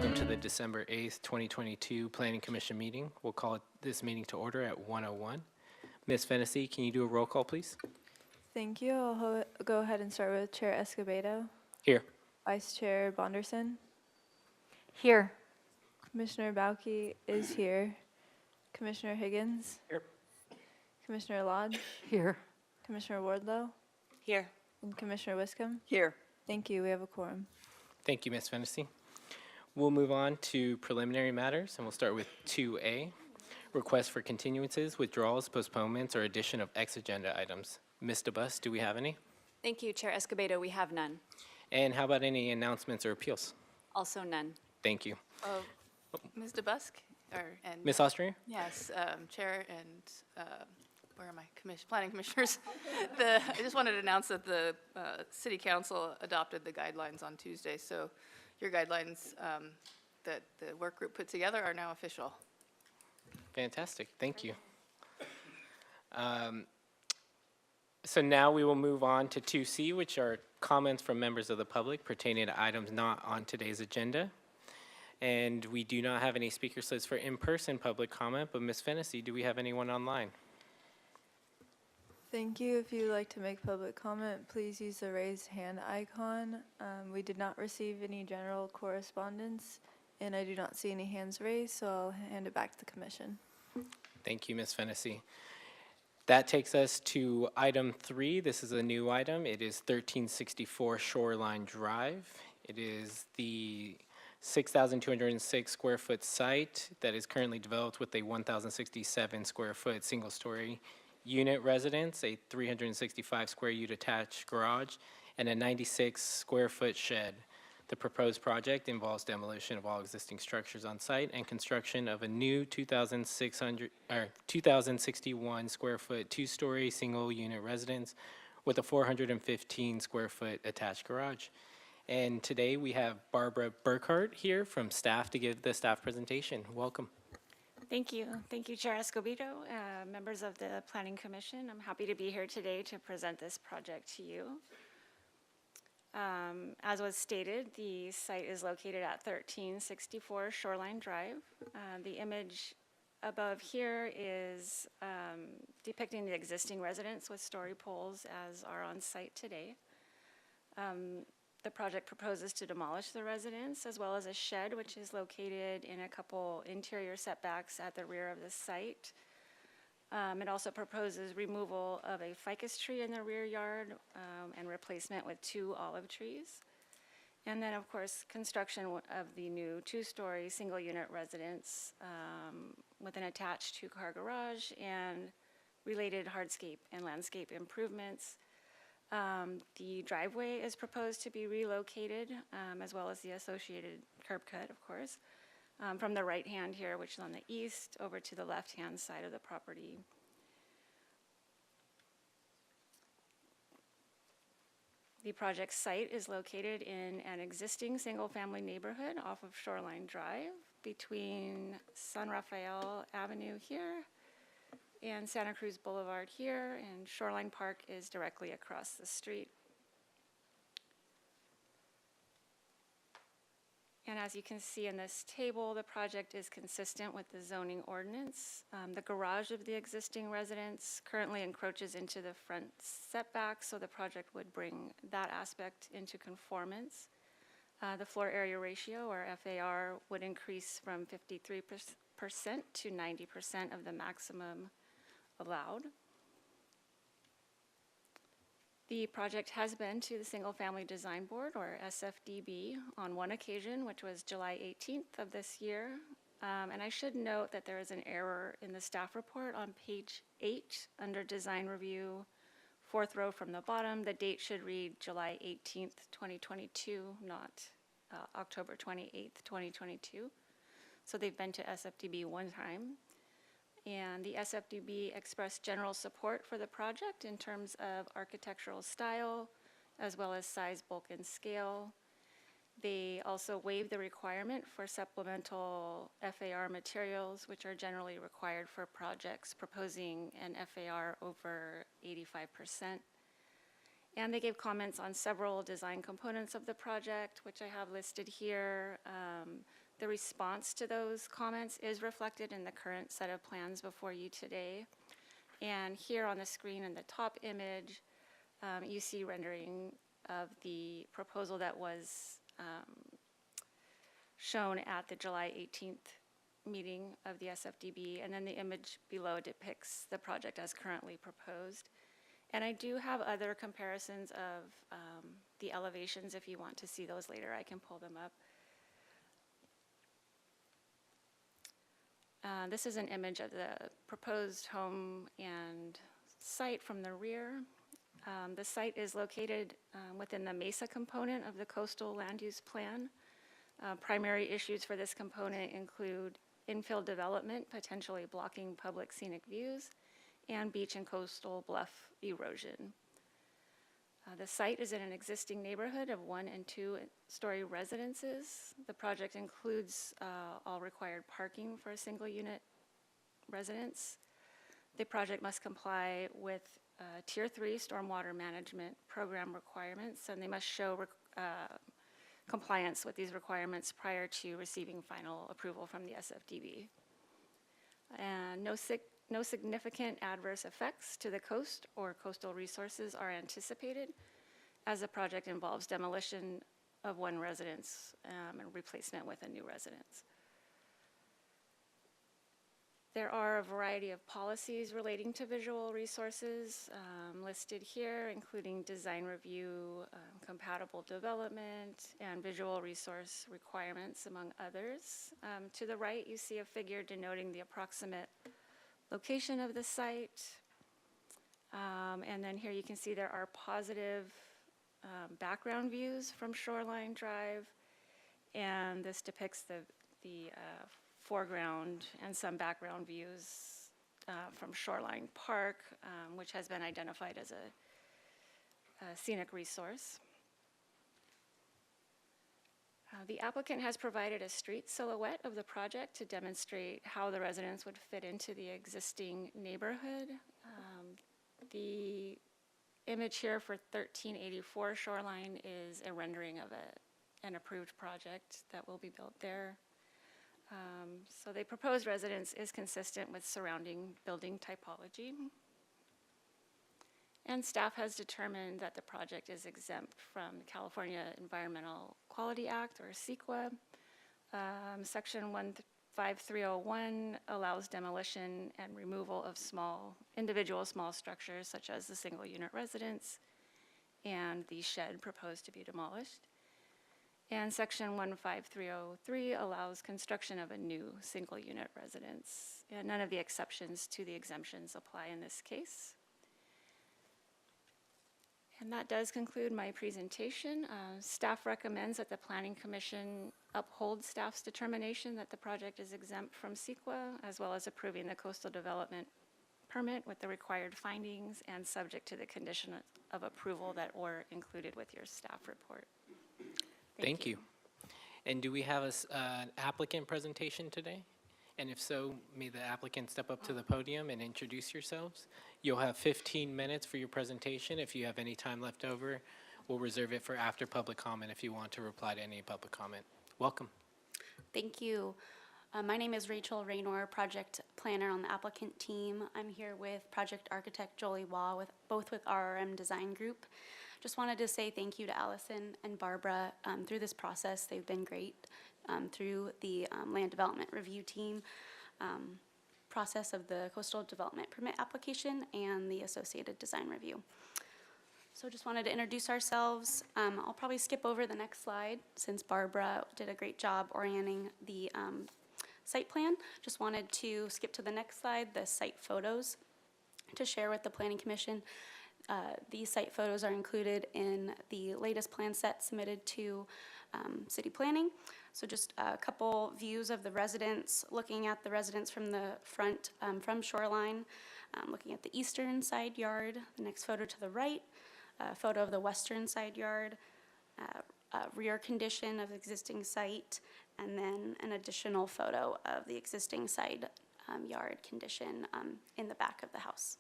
welcome to the December 8th, 2022 Planning Commission meeting. We'll call this meeting to order at 1:01. Ms. Fennessy, can you do a roll call, please? Thank you. I'll go ahead and start with Chair Escobedo, Here. Vice Chair Bonderson. Here. Commissioner Bauke is here. Commissioner Higgins. Here. Commissioner Lodge. Here. Commissioner Wardlow. Here. And Commissioner Wiscombe. Here. Thank you. We have a quorum. Thank you, Ms. Fennessy. We'll move on to preliminary matters, and we'll start with 2A, requests for continuances, withdrawals, postponements, or addition of ex-agenda items. Ms. DeBus, do we have any? Thank you, Chair Escobedo. We have none. And how about any announcements or appeals? Also none. Thank you. Ms. DeBusk, and Ms. Austringer? yes, Chair and where are my planning commissioners? I just wanted to announce that the City Council adopted the guidelines on Tuesday, so your guidelines that the work group put together are now official. Fantastic, thank you. So now we will move on to 2C, which are comments from members of the public pertaining to items not on today's agenda. And we do not have any speaker slips for in-person public comment, but Ms. Fennessy, do we have anyone online? Thank you. If you'd like to make public comment, please use the raised hand icon. We did not receive any general correspondence, and I do not see any hands raised, so I'll hand it back to the commission. Thank you, Ms. Fennessy. That takes us to item 3. This is a new item. It is 1364 Shoreline Drive. It is the 6,206 square foot site that is currently developed with a 1,067 square foot single story unit residence, a 365 square unit attached garage, and a 96 square foot shed. The proposed project involves demolition of all existing structures on site and construction of a new 2,061 square foot two-story single unit residence with a 415 square foot attached garage. And today we have Barbara Burkhart here from staff to give the staff presentation. Welcome. Thank you. Thank you, Chair Escobedo, members of the Planning Commission. I'm happy to be here today to present this project to you. As was stated, the site is located at 1364 Shoreline Drive. The image above here is depicting the existing residence with story poles as are on site today. The project proposes to demolish the residence as well as a shed which is located in a couple interior setbacks at the rear of the site. It also proposes removal of a ficus tree in the rear yard and replacement with 2 olive trees. And then, of course, construction of the new 2-story single unit residence with an attached 2-car garage and related hardscape and landscape improvements. The driveway is proposed to be relocated, as well as the associated curb cut, of course, from the right hand here, which is on the east, over to the left-hand side of the property. The project site is located in an existing single-family neighborhood off of Shoreline Drive between San Rafael Avenue here and Santa Cruz Boulevard here, and Shoreline Park is directly across the street. And as you can see in this table, the project is consistent with the zoning ordinance. The garage of the existing residence currently encroaches into the front setback, so the project would bring that aspect into conformance. The floor area ratio, or FAR, would increase from 53% to 90% of the maximum allowed. The project has been to the Single Family Design Board, or SFDB, on one occasion, which was July 18th of this year. And I should note that there is an error in the staff report on page 8 under design review, 4th row from the bottom. The date should read July 18th, 2022, not October 28th, 2022. So they've been to SFDB one time. And the SFDB expressed general support for the project in terms of architectural style, as well as size, bulk, and scale. They also waived the requirement for supplemental FAR materials, which are generally required for projects proposing an FAR over 85%. And they gave comments on several design components of the project, which I have listed here. The response to those comments is reflected in the current set of plans before you today. And here on the screen in the top image, you see rendering of the proposal that was shown at the July 18th meeting of the SFDB. And then the image below depicts the project as currently proposed. And I do have other comparisons of the elevations. If you want to see those later, I can pull them up. This is an image of the proposed home and site from the rear. The site is located within the Mesa component of the coastal land use plan. Primary issues for this component include infill development, potentially blocking public scenic views, and beach and coastal bluff erosion. The site is in an existing neighborhood of 1- and 2-story residences. The project includes all required parking for a single unit residence. The project must comply with Tier 3 stormwater management program requirements, and they must show compliance with these requirements prior to receiving final approval from the SFDB. And no significant adverse effects to the coast or coastal resources are anticipated, as the project involves demolition of one residence and replacement with a new residence. There are a variety of policies relating to visual resources listed here, including design review, compatible development, and visual resource requirements, among others. To the right, you see a figure denoting the approximate location of the site. And then here you can see there are positive background views from Shoreline Drive, and this depicts the foreground and some background views from Shoreline Park, which has been identified as a scenic resource. The applicant has provided a street silhouette of the project to demonstrate how the residents would fit into the existing neighborhood. The image here for 1384 Shoreline is a rendering of an approved project that will be built there. So the proposed residence is consistent with surrounding building typology. And staff has determined that the project is exempt from the California Environmental Quality Act, or CEQA. Section 15301 allows demolition and removal of individual small structures, such as the single unit residence and the shed proposed to be demolished. And section 15303 allows construction of a new single unit residence. And none of the exceptions to the exemptions apply in this case. And that does conclude my presentation. Staff recommends that the Planning Commission uphold staff's determination that the project is exempt from CEQA, as well as approving the coastal development permit with the required findings and subject to the condition of approval that were included with your staff report. Thank you. And do we have an applicant presentation today? And if so, may the applicant step up to the podium and introduce yourselves. You'll have 15 minutes for your presentation. If you have any time left over, we'll reserve it for after public comment if you want to reply to any public comment. Welcome. Thank you. My name is Rachel Raynor, project planner on the applicant team. I'm here with project architect Jolie Waugh, both with RRM Design Group. Just wanted to say thank you to Allison and Barbara through this process. They've been great through the land development review team process of the coastal development permit application and the associated design review. So just wanted to introduce ourselves. I'll probably skip over the next slide since Barbara did a great job orienting the site plan. Just wanted to skip to the next slide, the site photos, to share with the Planning Commission. These site photos are included in the latest plan set submitted to City Planning. So just a couple views of the residence, looking at the residence from the front, from Shoreline, looking at the eastern side yard. The next photo to the right, a photo of the western side yard, rear condition of the existing site, and then an additional photo of the existing side yard condition in the back of the house.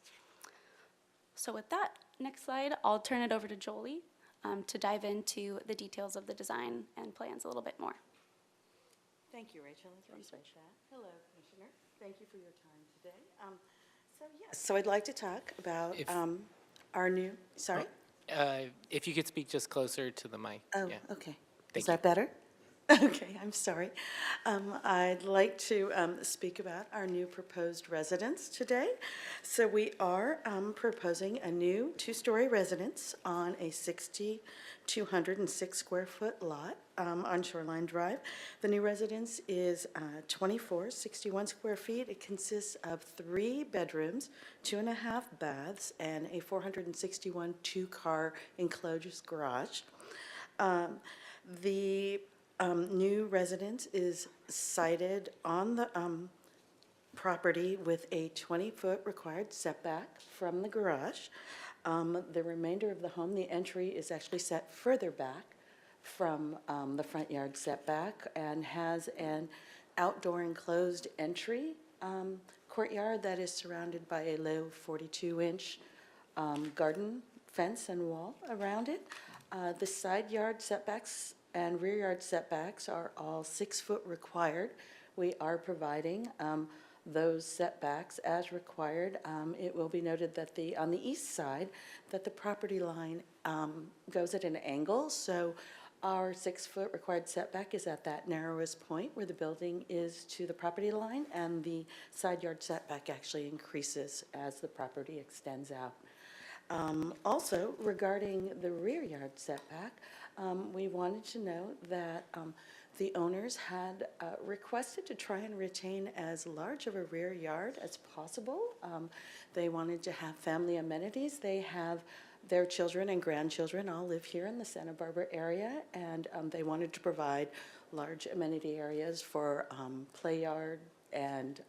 So with that, next slide, I'll turn it over to Jolie to dive into the details of the design and plans a little bit more. Thank you, Rachel. I appreciate that. Hello, Commissioner. Thank you for your time today. So I'd like to talk about If- our new, sorry? If you could speak just closer to the mic. Oh, Yeah. okay. Thank Is that better? Okay, I'm sorry. I'd like to speak about our new proposed residence today. So we are proposing a new two-story residence on a 6,206 square foot lot on Shoreline Drive. The new residence is 2461 square feet. It consists of 3 bedrooms, 2.5 baths, and a 461 two-car enclosed garage. The new residence is sited on the property with a 20-foot required setback from the garage. The remainder of the home, the entry is actually set further back from the front yard setback and has an outdoor enclosed entry courtyard that is surrounded by a low 42-inch garden fence and wall around it. The side yard setbacks and rear yard setbacks are all 6 foot required. We are providing those setbacks as required. It will be noted that on the east side, that the property line goes at an angle, so our 6 foot required setback is at that narrowest point where the building is to the property line, and the side yard setback actually increases as the property extends out. Also, regarding the rear yard setback, we wanted to note that the owners had requested to try and retain as large of a rear yard as possible. They wanted to have family amenities. They have their children and grandchildren all live here in the Santa Barbara area, and they wanted to provide large amenity areas for play yard and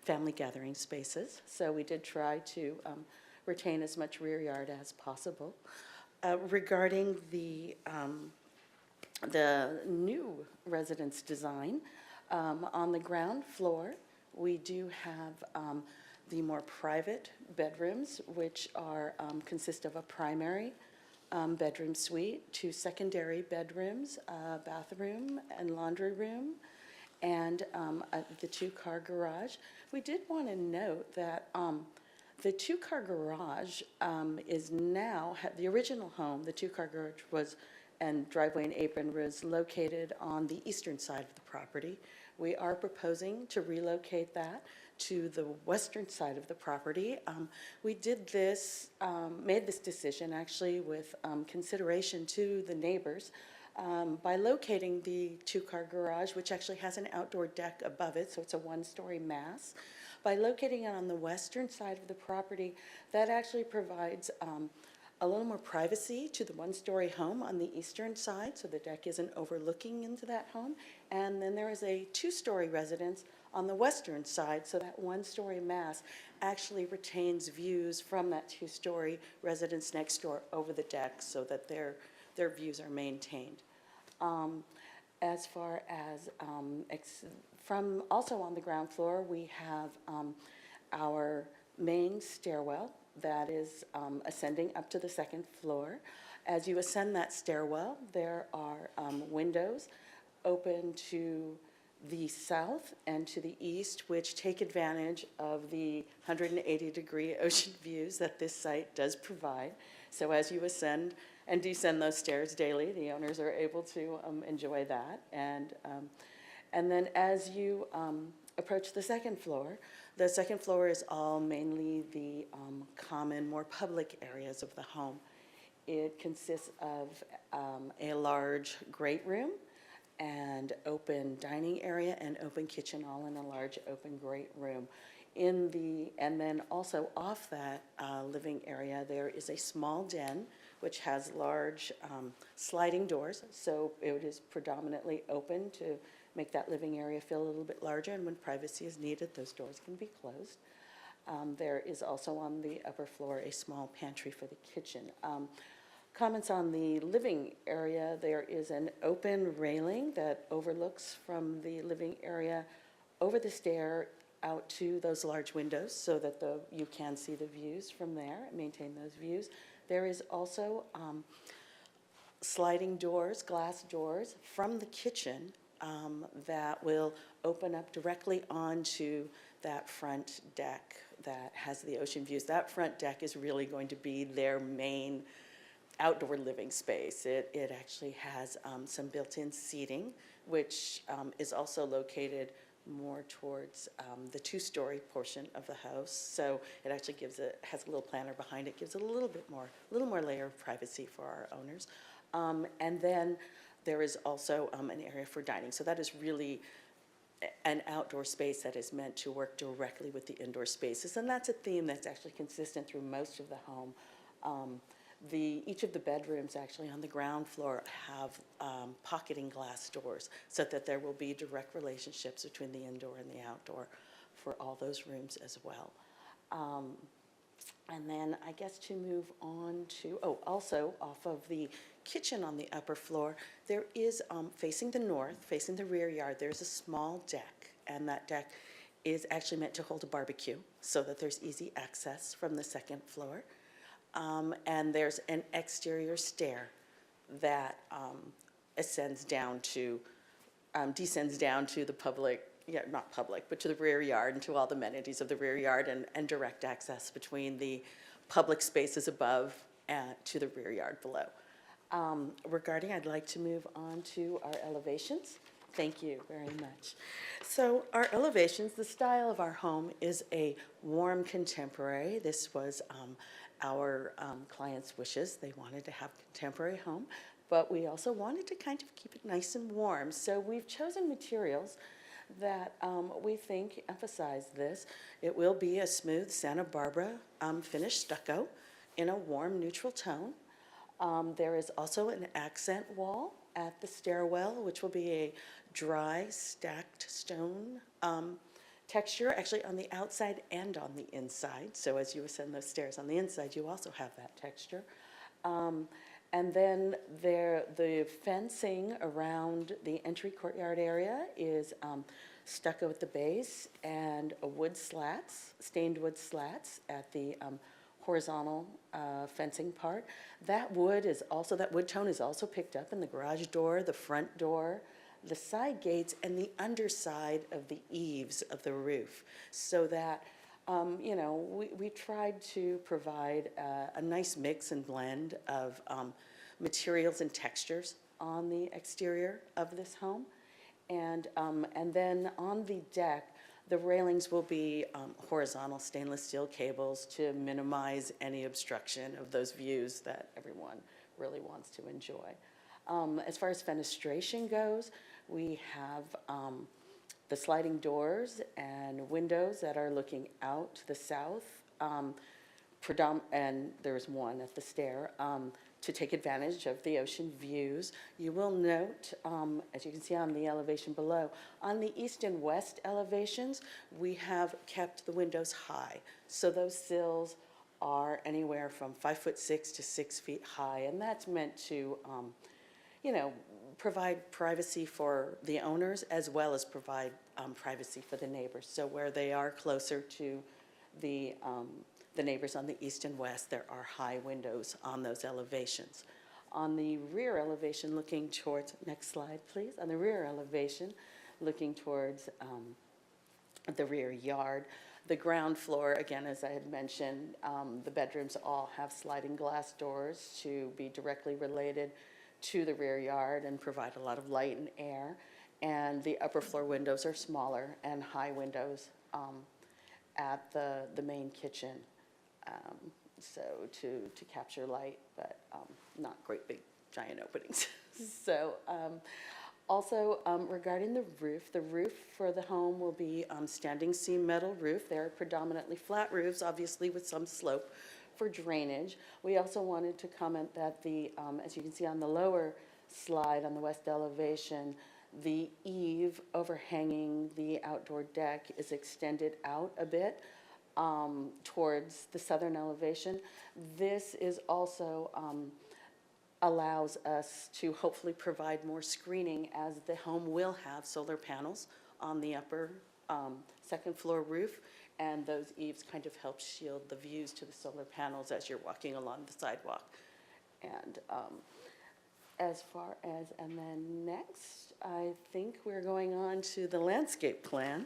family gathering spaces. So we did try to retain as much rear yard as possible. Regarding the new residence design, on the ground floor, we do have the more private bedrooms, which are consist of a primary bedroom suite, 2 secondary bedrooms, a bathroom and laundry room, and the 2-car garage. We did want to note that the 2-car garage is now, the original home, the 2-car garage was, and driveway and apron was located on the eastern side of the property. We are proposing to relocate that to the western side of the property. We did this, made this decision actually with consideration to the neighbors by locating the 2-car garage, which actually has an outdoor deck above it, so it's a 1-story mass. By locating it on the western side of the property, that actually provides a little more privacy to the 1-story home on the eastern side, so the deck isn't overlooking into that home. And then there is a 2-story residence on the western side, so that 1-story mass actually retains views from that 2-story residence next door over the deck, so that their views are maintained. As far as from also on the ground floor, we have our main stairwell that is ascending up to the 2nd floor. As you ascend that stairwell, there are windows open to the south and to the east, which take advantage of the 180-degree ocean views that this site does provide. So as you ascend and descend those stairs daily, the owners are able to enjoy that. And then as you approach the 2nd floor, the 2nd floor is all mainly the common, more public areas of the home. It consists of a large great room and open dining area and open kitchen, all in a large open great room. And then also off that living area, there is a small den which has large sliding doors, so it is predominantly open to make that living area feel a little bit larger, and when privacy is needed, those doors can be closed. There is also on the upper floor a small pantry for the kitchen. Comments on the living area, there is an open railing that overlooks from the living area over the stair out to those large windows so that you can see the views from there and maintain those views. There is also sliding doors, glass doors from the kitchen that will open up directly onto that front deck that has the ocean views. That front deck is really going to be their main outdoor living space. It actually has some built-in seating, which is also located more towards the two-story portion of the house. So it actually has a little planter behind it, gives it a little more layer of privacy for our owners. And then there is also an area for dining. So that is really an outdoor space that is meant to work directly with the indoor spaces. And that's a theme that's actually consistent through most of the home. Each of the bedrooms actually on the ground floor have pocketing glass doors so that there will be direct relationships between the indoor and the outdoor for all those rooms as well. And then I guess to move on to, also off of the kitchen on the upper floor, there is facing the north, facing the rear yard, there's a small deck, and that deck is actually meant to hold a barbecue so that there's easy access from the second floor. And there's an exterior stair that descends down to the public, not public, but to the rear yard and to all the amenities of the rear yard and direct access between the public spaces above and to the rear yard below. I'd like to move on to our elevations. Thank you very much. So our elevations, the style of our home is a warm contemporary. This was our clients' wishes. They wanted to have a contemporary home, but we also wanted to kind of keep it nice and warm. So we've chosen materials that we think emphasize this. It will be a smooth Santa Barbara finished stucco in a warm neutral tone. There is also an accent wall at the stairwell, which will be a dry stacked stone texture, actually on the outside and on the inside. So as you ascend those stairs on the inside, you also have that texture. And then the fencing around the entry courtyard area is stucco at the base and stained wood slats at the horizontal fencing part. That wood tone is also picked up in the garage door, the front door, the side gates, and the underside of the eaves of the roof, so that we tried to provide a nice mix and blend of materials and textures on the exterior of this home. And then on the deck, the railings will be horizontal stainless steel cables to minimize any obstruction of those views that everyone really wants to enjoy. As far as fenestration goes, we have the sliding doors and windows that are looking out to the south, and there's one at the stair, to take advantage of the ocean views. You will note, as you can see on the elevation below, on the east and west elevations, we have kept the windows high. So those sills are anywhere from 5'6" to 6 feet high, and that's meant to, provide privacy for the owners as well as provide privacy for the neighbors. So where they are closer to the neighbors on the east and west, there are high windows on those elevations. On the rear elevation looking towards, next slide please, on the rear elevation looking towards the rear yard, the ground floor, again, as I had mentioned, the bedrooms all have sliding glass doors to be directly related to the rear yard and provide a lot of light and air. And the upper floor windows are smaller and high windows at the main kitchen. So to capture light, but not great big giant openings. So also regarding the roof for the home will be standing seam metal roof. They're predominantly flat roofs, obviously with some slope for drainage. We also wanted to comment that as you can see on the lower slide on the west elevation, the eave overhanging the outdoor deck is extended out a bit towards the southern elevation. This is also allows us to hopefully provide more screening, as the home will have solar panels on the upper second floor roof, and those eaves kind of help shield the views to the solar panels as you're walking along the sidewalk. And as far as, and then next, I think we're going on to the landscape plan.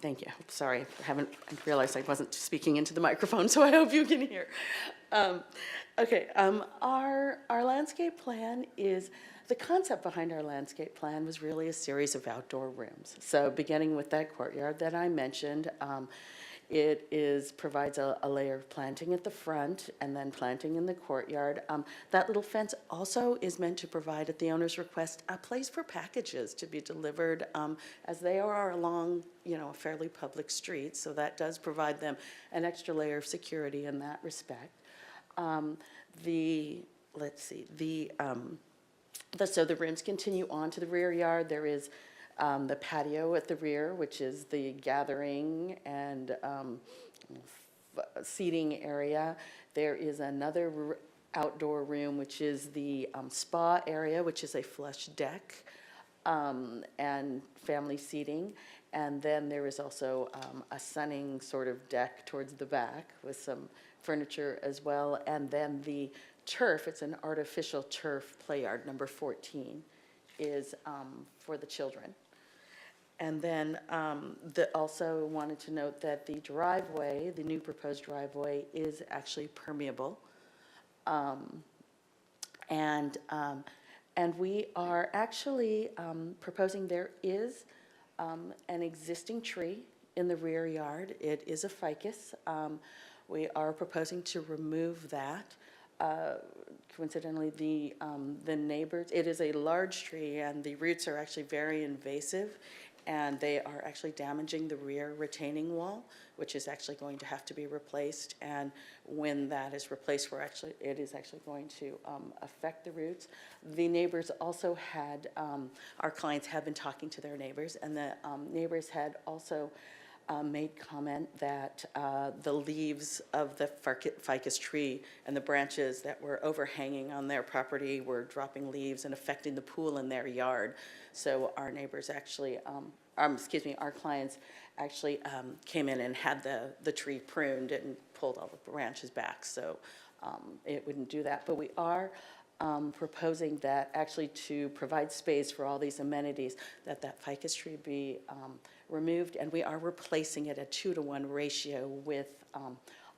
Thank you. Sorry, I realized I wasn't speaking into the microphone, so I hope you can hear. Okay, our landscape plan is, the concept behind our landscape plan was really a series of outdoor rooms. So beginning with that courtyard that I mentioned, provides a layer of planting at the front and then planting in the courtyard. That little fence also is meant to provide, at the owner's request, a place for packages to be delivered as they are along, a fairly public street. So that does provide them an extra layer of security in that respect. So the rooms continue on to the rear yard. There is the patio at the rear, which is the gathering and seating area. There is another outdoor room, which is the spa area, which is a flush deck and family seating. And then there is also a sunning sort of deck towards the back with some furniture as well. And then the turf, it's an artificial turf play yard, number 14, is for the children. And then also wanted to note that the driveway, the new proposed driveway, is actually permeable. And we are actually proposing, there is an existing tree in the rear yard. It is a ficus. We are proposing to remove that. Coincidentally, the neighbors, it is a large tree, and the roots are actually very invasive, and they are actually damaging the rear retaining wall, which is actually going to have to be replaced. And when that is replaced, it is actually going to affect the roots. The neighbors also had, our clients have been talking to their neighbors, and the neighbors had also made comment that the leaves of the ficus tree and the branches that were overhanging on their property were dropping leaves and affecting the pool in their yard. So our neighbors actually, our clients actually came in and had the tree pruned and pulled all the branches back. So it wouldn't do that. But we are proposing that actually to provide space for all these amenities, that ficus tree be removed, and we are replacing it at 2-to-1 ratio with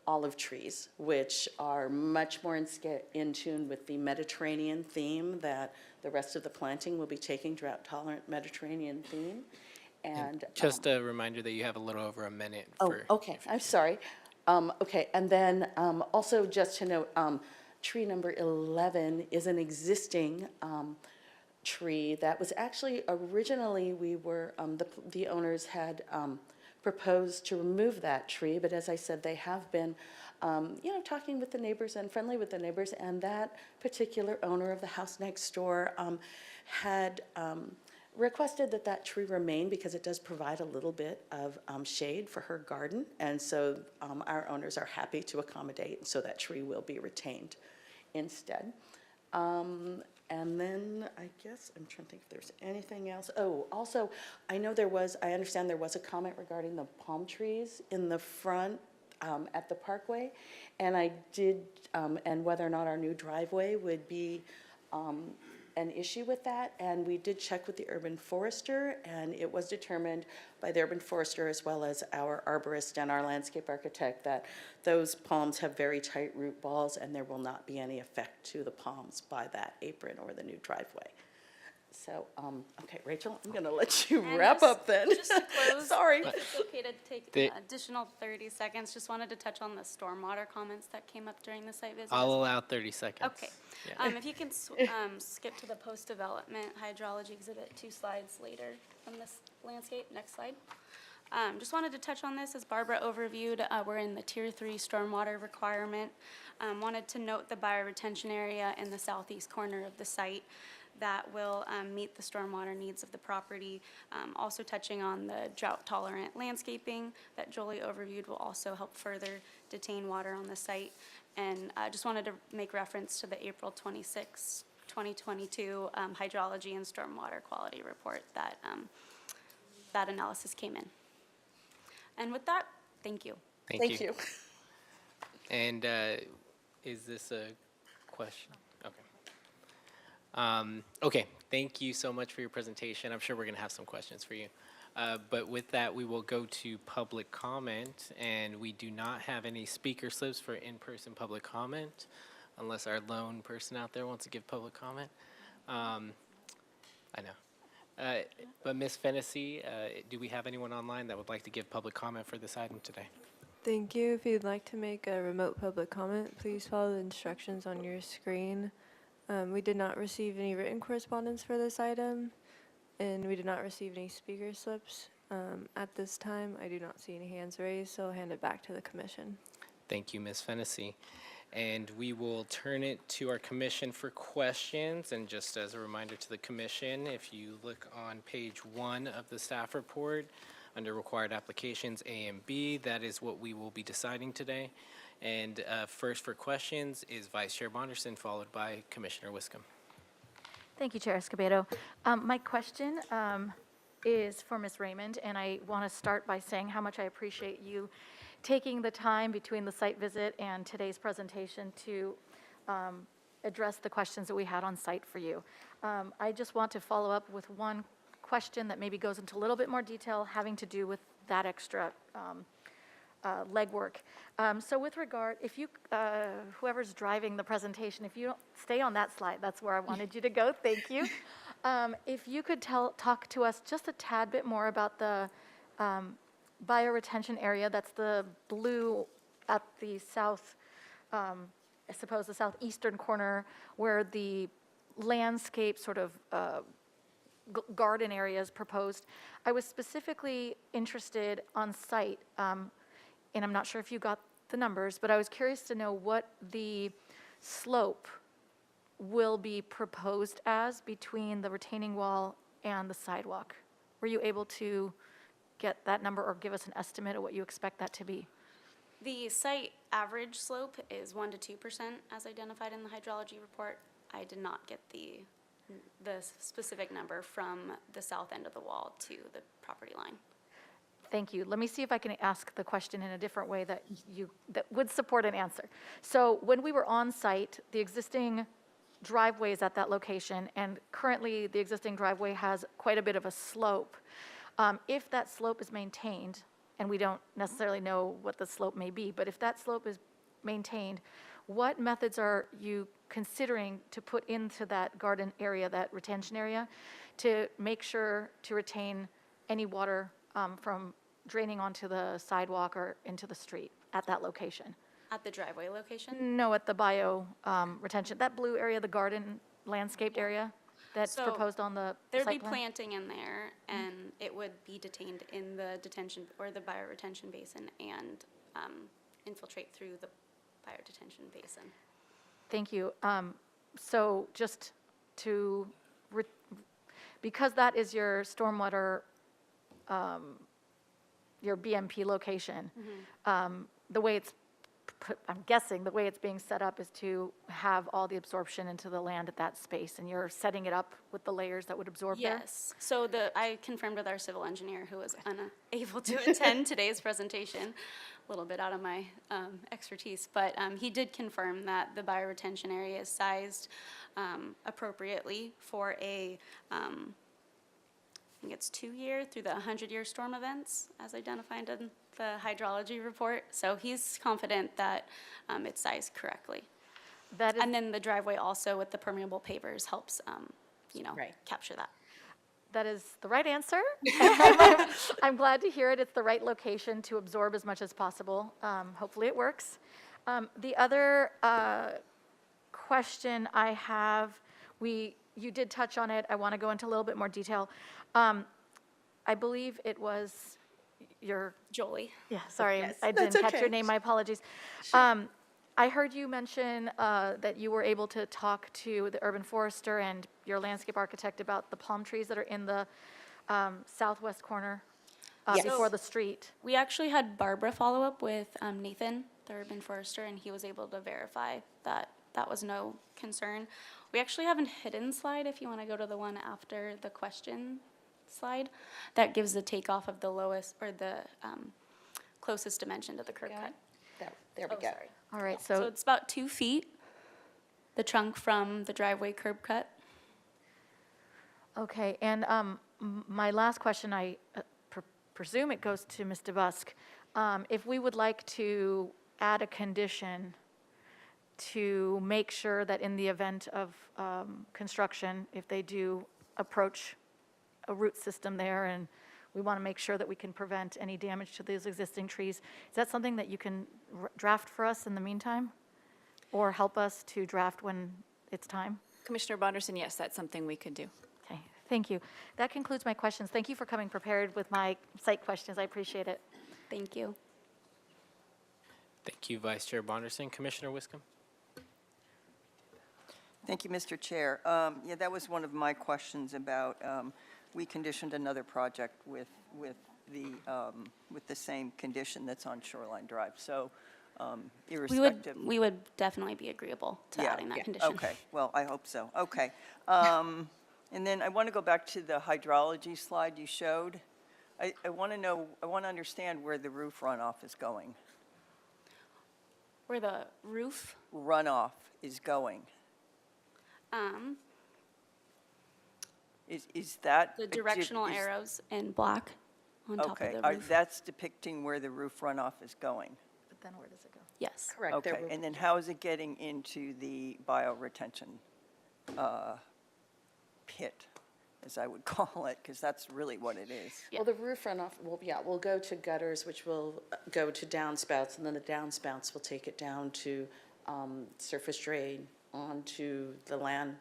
olive trees, which are much more in tune with the Mediterranean theme that the rest of the planting will be taking, drought-tolerant Mediterranean theme. And Just a reminder that you have a little over a minute for. Oh, okay, I'm sorry. Okay, and then also just to note, tree number 11 is an existing tree that was actually originally the owners had proposed to remove that tree, but as I said, they have been talking with the neighbors and friendly with the neighbors, and that particular owner of the house next door had requested that tree remain because it does provide a little bit of shade for her garden, and so our owners are happy to accommodate, so that tree will be retained instead. And then I guess I'm trying to think if there's anything else. Oh, also, I understand there was a comment regarding the palm trees in the front at the parkway, and and whether or not our new driveway would be an issue with that, and we did check with the urban forester, and it was determined by the urban forester as well as our arborist and our landscape architect that those palms have very tight root balls, and there will not be any effect to the palms by that apron or the new driveway. So, okay, Rachel, I'm gonna let you And wrap up then. Just to close, Sorry. if it's okay to take The- an additional 30 seconds. Just wanted to touch on the stormwater comments that came up during the site visit. I'll as well. allow 30 seconds. Okay. Yeah. If you can skip to the post-development hydrology exhibit 2 slides later from this landscape, next slide. Just wanted to touch on this, as Barbara overviewed, we're in the Tier 3 stormwater requirement. Wanted to note the bioretention area in the southeast corner of the site that will meet the stormwater needs of the property. Also touching on the drought-tolerant landscaping that Jolie overviewed will also help further detain water on the site. And I just wanted to make reference to the April 26, 2022 hydrology and stormwater quality report that that analysis came in. And with that, thank you. Thank you. And is this a question? Okay. Okay, thank you so much for your presentation. I'm sure we're going to have some questions for you. But with that, we will go to public comment, and we do not have any speaker slips for in-person public comment, unless our lone person out there wants to give public comment. I know. But Ms. Fennessy, do we have anyone online that would like to give public comment for this item today? Thank you. If you'd like to make a remote public comment, please follow the instructions on your screen. We did not receive any written correspondence for this item, and we did not receive any speaker slips. At this time, I do not see any hands raised, so I'll hand it back to the commission. Thank you, Ms. Fennessy. And we will turn it to our commission for questions. And just as a reminder to the commission, if you look on page 1 of the staff report, under required applications A and B, that is what we will be deciding today. And first for questions is Vice Chair Bonderson, followed by Commissioner Wiscombe. Thank you, Chair Escobedo. My question is for Ms. Raymond, and I want to start by saying how much I appreciate you taking the time between the site visit and today's presentation to address the questions that we had on site for you. I just want to follow up with one question that maybe goes into a little bit more detail having to do with that extra legwork. So with regard, if you, whoever's driving the presentation, if you don't stay on that slide, that's where I wanted you to go, thank you. If you could talk to us just a tad bit more about the bioretention area, that's the blue at the south, I suppose the southeastern corner, where the landscape sort of garden area is proposed. I was specifically interested on site, and I'm not sure if you got the numbers, but I was curious to know what the slope will be proposed as between the retaining wall and the sidewalk. Were you able to get that number or give us an estimate of what you expect that to be? The site average slope is 1% to 2% as identified in the hydrology report. I did not get the specific number from the south end of the wall to the property line. Thank you. Let me see if I can ask the question in a different way that would support an answer. So when we were on site, the existing driveway is at that location, and currently the existing driveway has quite a bit of a slope. If that slope is maintained, and we don't necessarily know what the slope may be, but if that slope is maintained, what methods are you considering to put into that garden area, that retention area, to make sure to retain any water from draining onto the sidewalk or into the street at that location? At the driveway location? No, at the bio retention, that blue area, the garden landscaped area that's So proposed on the There'd be site plan? planting in there, and it would be detained in the detention or the bioretention basin and infiltrate through the biodetention basin. Thank you. So just to, because that is your stormwater, your BMP location, the way it's, I'm guessing the way it's being set up is to have all the absorption into the land at that space, and you're setting it up with the layers that would absorb there? Yes. So I confirmed with our civil engineer, who was unable to attend today's presentation, a little bit out of my expertise, but he did confirm that the bioretention area is sized appropriately for a, I think it's 2-year through the 100-year storm events, as identified in the hydrology report. So he's confident that it's sized correctly. That is, And then the driveway also with the permeable pavers helps, Right. capture that. that is the right answer. I'm glad to hear it. It's the right location to absorb as much as possible. Hopefully it works. The other question I have, you did touch on it. I want to go into a little bit more detail. I believe it was your, Jolie. yeah, sorry, Yes, I that's didn't catch okay. your name. My apologies. I heard you mention that you were able to talk to the urban forester and your landscape architect about the palm trees that are in the southwest corner Yes. before the street. We actually had Barbara follow up with Nathan, the urban forester, and he was able to verify that that was no concern. We actually have a hidden slide, if you want to go to the one after the question slide, that gives the takeoff of the lowest, or the closest dimension to the curb cut. There we Oh, go. sorry. All right, So so it's about 2 feet, the trunk from the driveway curb cut. Okay, and my last question, I presume it goes to Ms. DeBusk. If we would like to add a condition to make sure that in the event of construction, if they do approach a root system there, and we want to make sure that we can prevent any damage to those existing trees, is that something that you can draft for us in the meantime? Or help us to draft when it's time? Commissioner Bonderson, yes, that's something we could do. Okay, thank you. That concludes my questions. Thank you for coming prepared with my site questions. I appreciate it. Thank you. Thank you, Vice Chair Bonderson. Commissioner Wiscombe? Thank you, Mr. Chair. Yeah, that was one of my questions about, we conditioned another project with the same condition that's on Shoreline Drive. So irrespective. We would definitely be agreeable to Yeah, adding that condition. Okay, well, I hope so. Okay. And then I want to go back to the hydrology slide you showed. I want to know, I want to understand where the roof runoff is going. Where the roof, Runoff is going. Is that? the directional is- arrows in black on top of Okay, the roof. that's depicting where the roof runoff is going. But then where does it go? Yes. Correct. Okay, and then how is it getting into the bioretention pit, as I would call it, because that's really what it is? Well, the roof runoff, will go to gutters, which will go to downspouts, and then the downspouts will take it down to surface drain onto the land,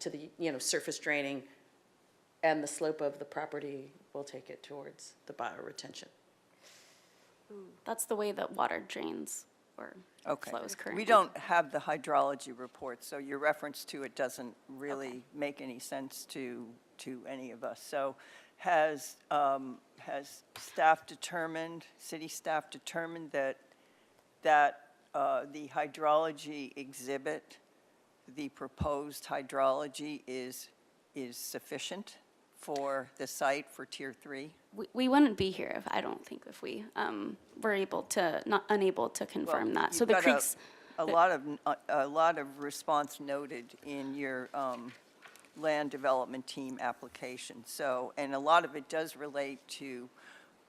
to the, surface draining, and the slope of the property will take it towards the bioretention. That's the way that water drains or Okay. flows currently. We don't have the hydrology report, so your reference to it doesn't really make any sense to any of us. So has staff determined, city staff determined that the hydrology exhibit, the proposed hydrology is sufficient for the site for Tier 3? We wouldn't be here if, I don't think, if we were unable to confirm that. So You've the got creeks, a lot of response noted in your land development team application. So, and a lot of it does relate to,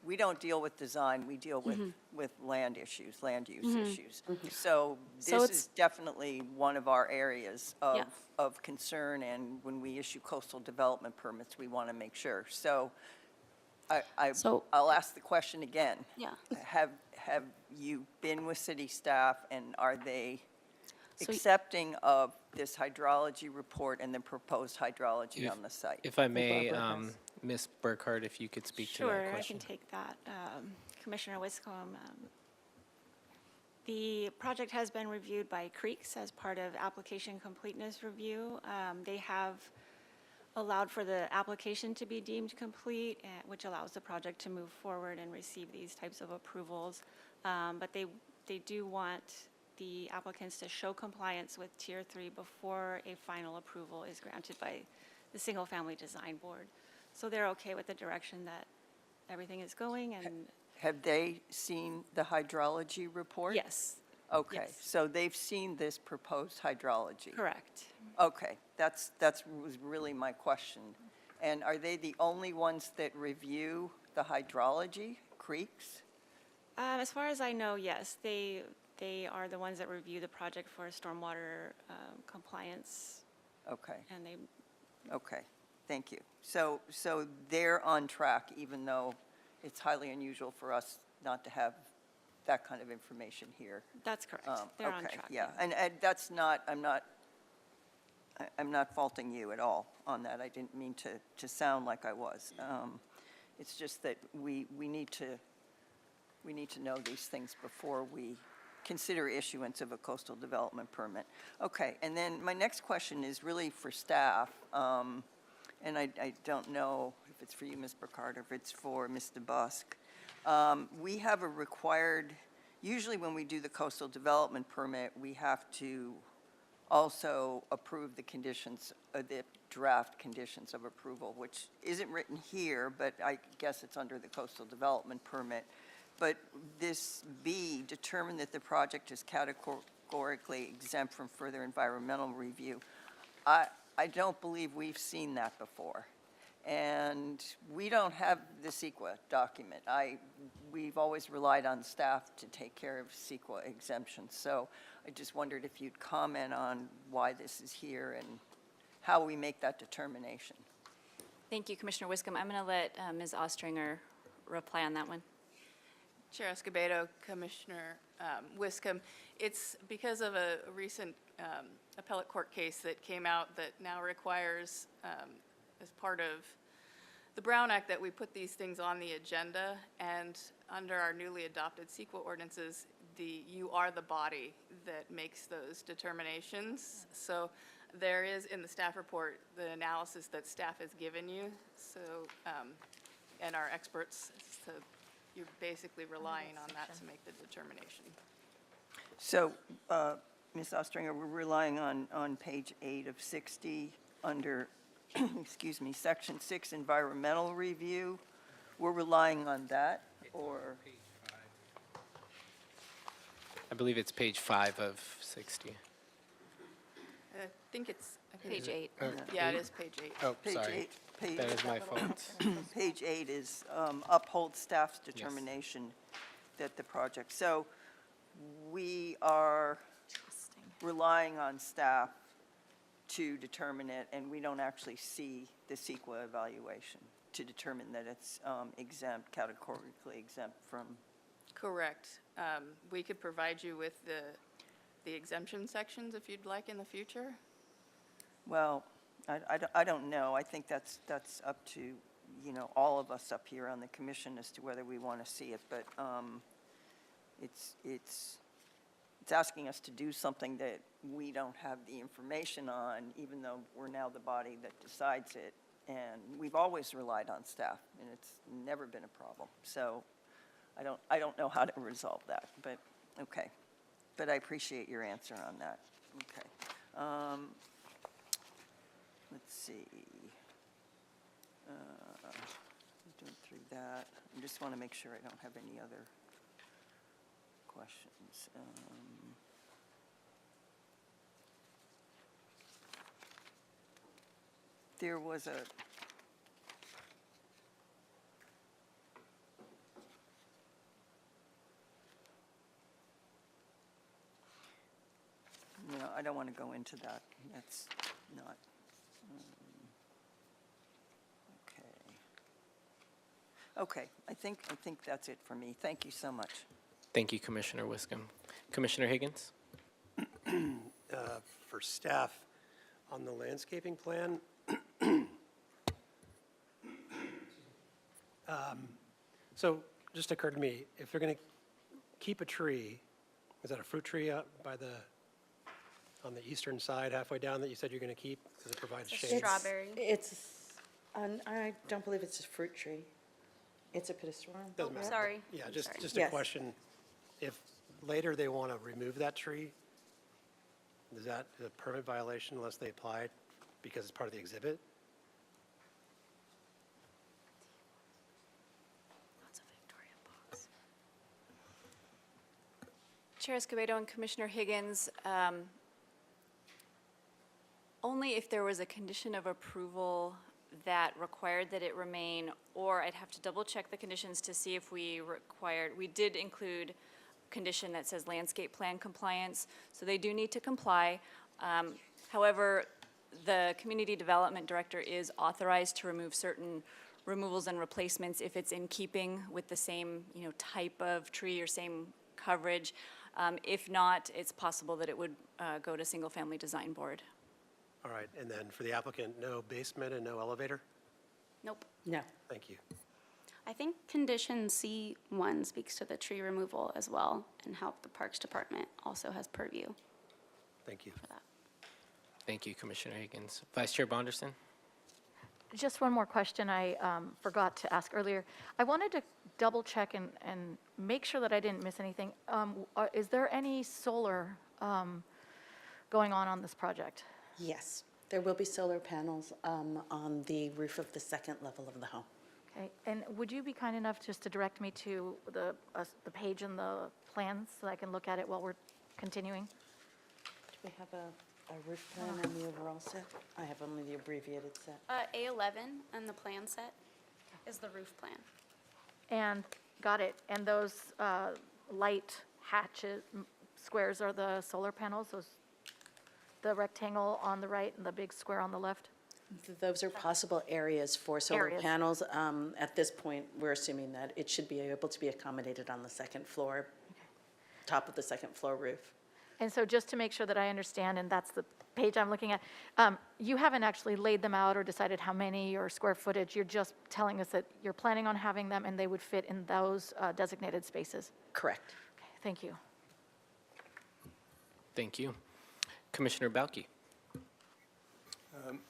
we don't deal with design, we deal with land issues, land use issues. So So this it's- is definitely one of our areas Yeah. of concern, and when we issue coastal development permits, we want to make sure. So So- I'll ask the question again. yeah. Have you been with city staff, and are they So- accepting of this hydrology report and the proposed hydrology If- on the site? If I may, Barbara has. Ms. Burkhardt, if you could speak to that Sure, I question. can take that. Commissioner Wiscombe, the project has been reviewed by Creeks as part of application completeness review. They have allowed for the application to be deemed complete, which allows the project to move forward and receive these types of approvals. But they do want the applicants to show compliance with Tier 3 before a final approval is granted by the Single Family Design Board. So they're okay with the direction that everything is going, and Have they seen the hydrology report? yes, Okay, yes. so they've seen this proposed hydrology? correct. Okay, that's was really my question. And are they the only ones that review the hydrology, Creeks? As far as I know, yes, they are the ones that review the project for stormwater compliance, Okay. and they, Okay, thank you. So they're on track, even though it's highly unusual for us not to have that kind of information here. that's correct. They're on Okay, track. yeah, and that's not, I'm not faulting you at all on that. I didn't mean to sound like I was. It's just that we need to know these things before we consider issuance of a coastal development permit. Okay, and then my next question is really for staff, and I don't know if it's for you, Ms. Burkhardt, or if it's for Ms. DeBusk. We have a required, usually when we do the coastal development permit, we have to also approve the conditions, the draft conditions of approval, which isn't written here, but I guess it's under the coastal development permit. But this B, determine that the project is categorically exempt from further environmental review. I I don't believe we've seen that before. And we don't have the CEQA document. We've always relied on staff to take care of CEQA exemptions. So I just wondered if you'd comment on why this is here and how we make that determination. Thank you, Commissioner Wiscom. I'm going to let Ms. Ostringer reply on that one. Chair Escobedo, Commissioner Wiscom, it's because of a recent appellate court case that came out that now requires, as part of the Brown Act, that we put these things on the agenda, and under our newly adopted CEQA ordinances, you are the body that makes those determinations. So there is in the staff report the analysis that staff has given you, so, and our experts, so you're basically relying on that to make the determination. So, Ms. Ostringer, we're relying on page 8 of 60 under, excuse me, section 6 environmental review. We're relying on that, or? I believe it's page 5 of 60. I think it's. Page 8. Yeah, it is page 8. Oh, Page sorry. 8, That is my fault. page 8 is uphold staff's determination that the project. So we are relying on staff to determine it, and we don't actually see the CEQA evaluation to determine that it's exempt, categorically exempt from. Correct. We could provide you with the exemption sections if you'd like in the future. Well, I don't know. I think that's up to, all of us up here on the commission as to whether we want to see it. But it's asking us to do something that we don't have the information on, even though we're now the body that decides it. And we've always relied on staff, and it's never been a problem. So I don't know how to resolve that, but okay. But I appreciate your answer on that. Okay. Let's see. Doing through that. I just want to make sure I don't have any other questions. There was a I don't want to go into that. That's not. Okay, I think that's it for me. Thank you so much. Thank you, Commissioner Wiscom. Commissioner Higgins? For staff, on the landscaping plan, so just occurred to me, if they're going to keep a tree, is that a fruit tree up on the eastern side, halfway down, that you said you're going to keep, because it provides shade? Strawberry. I don't believe it's a fruit tree. It's a pistorum. Doesn't matter. Sorry. Yeah, I'm just sorry. a Yes. question. If later they want to remove that tree, is that a permit violation unless they apply it because it's part of the exhibit? Chair Escobedo and Commissioner Higgins, only if there was a condition of approval that required that it remain, or I'd have to double check the conditions to see if we did include condition that says landscape plan compliance, so they do need to comply. However, the community development director is authorized to remove certain removals and replacements if it's in keeping with the same, type of tree or same coverage. If not, it's possible that it would go to single-family design board. All right, and then for the applicant, no basement and no elevator? Nope. No. Thank you. I think condition C1 speaks to the tree removal as well, and how the Parks Department also has purview Thank you. for that. Thank you, Commissioner Higgins. Vice Chair Bonderson? Just one more question I forgot to ask earlier. I wanted to double check and make sure that I didn't miss anything. Is there any solar going on this project? Yes, there will be solar panels on the roof of the second level of the home. Okay, and would you be kind enough just to direct me to the page in the plans so I can look at it while we're continuing? Do we have a a roof plan on the overall set? I have only the abbreviated set. A11 and the plan set is the roof plan. And, got it, and those light hatches, squares are the solar panels, the rectangle on the right and the big square on the left? Those are possible areas for solar Areas. panels. At this point, we're assuming that it should be able to be accommodated on the second floor, top of the second floor roof. And so just to make sure that I understand, and that's the page I'm looking at, you haven't actually laid them out or decided how many or square footage, you're just telling us that you're planning on having them and they would fit in those designated spaces? Correct. Okay, thank you. Thank you. Commissioner Balke.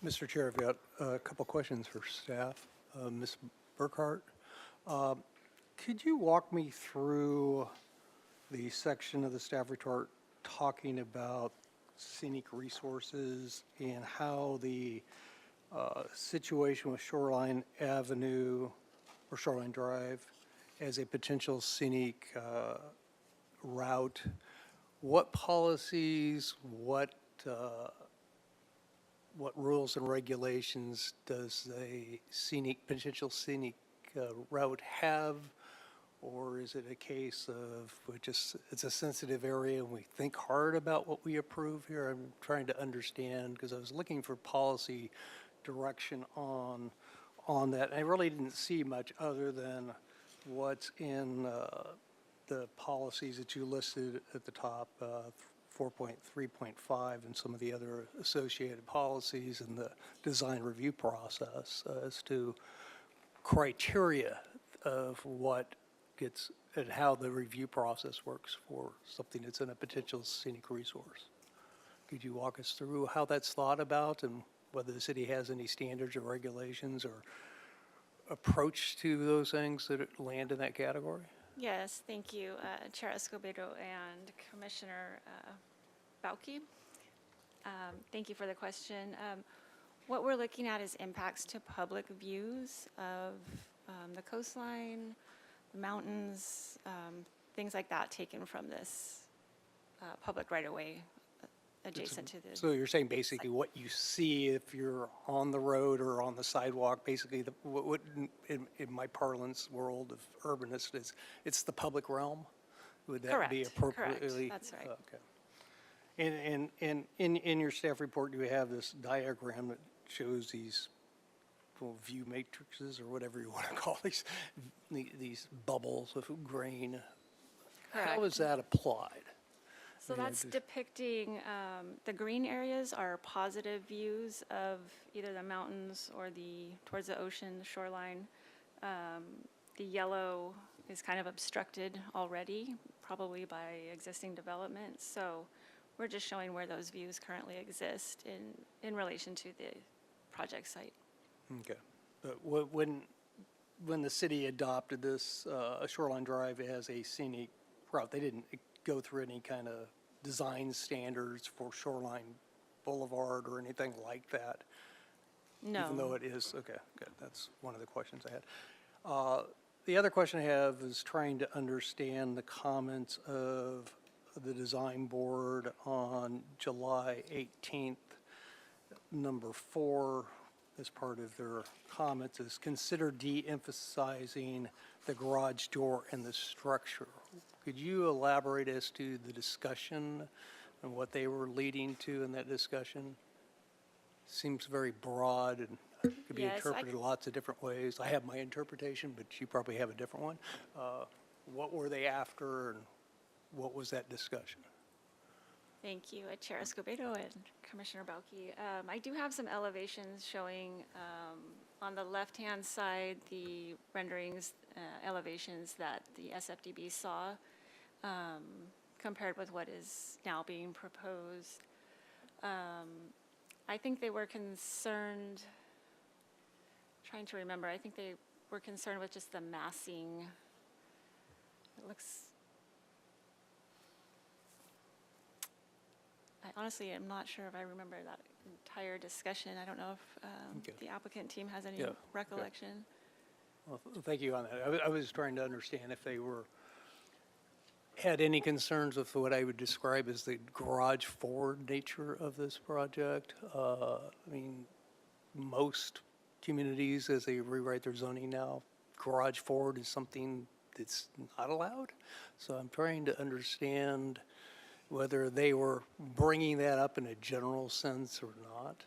Mr. Chair, I've got a couple questions for staff. Ms. Burkhart, could you walk me through the section of the staff report talking about scenic resources and how the situation with Shoreline Avenue or Shoreline Drive as a potential scenic route? What policies, what rules and regulations does a potential scenic route have? Or is it a case of it's a sensitive area and we think hard about what we approve here? I'm trying to understand, because I was looking for policy direction on that. I really didn't see much other than what's in the policies that you listed at the top, 4.3.5 and some of the other associated policies and the design review process as to criteria of what gets and how the review process works for something that's in a potential scenic resource. Could you walk us through how that's thought about and whether the city has any standards or regulations or approach to those things that land in that category? Yes, thank you, Chair Escobedo and Commissioner Balke. Thank you for the question. What we're looking at is impacts to public views of the coastline, the mountains, things like that taken from this public right-of-way adjacent to the. So you're saying basically what you see if you're on the road or on the sidewalk, basically what in my parlance world of urbanist is, it's the public realm? Would that be Correct, appropriately? that's right. Okay. And in your staff report, do you have this diagram that shows these little view matrices or whatever you want to call these bubbles of grain? How Correct. is that applied? So that's depicting, the green areas are positive views of either the mountains or towards the ocean, the shoreline. The yellow is kind of obstructed already, probably by existing development. So we're just showing where those views currently exist in relation to the project site. Okay. But when the city adopted this Shoreline Drive as a scenic route, they didn't go through any kind of design standards for Shoreline Boulevard or anything like that? No. Even though it is, okay, good. That's one of the questions I had. The other question I have is trying to understand the comments of the design board on July 18th. Number 4, as part of their comments, is consider de-emphasizing the garage door and the structure. Could you elaborate as to the discussion and what they were leading to in that discussion? Seems very broad and could be Yes, interpreted lots of different ways. I have my interpretation, but you probably have a different one. What were they after and what was that discussion? Thank you, Chair Escobedo and Commissioner Balke. I do have some elevations showing on the left-hand side, the renderings, elevations that the SFDB saw compared with what is now being proposed. I think they were concerned, trying to remember, I think they were concerned with just the massing. It looks, I honestly am not sure if I remember that entire discussion. I don't know if Okay. the applicant team has any Yeah, okay. recollection. Well, thank you on that. I was trying to understand if they were had any concerns with what I would describe as the garage forward nature of this project. I mean, most communities, as they rewrite their zoning now, garage forward is something that's not allowed. So I'm trying to understand whether they were bringing that up in a general sense or not.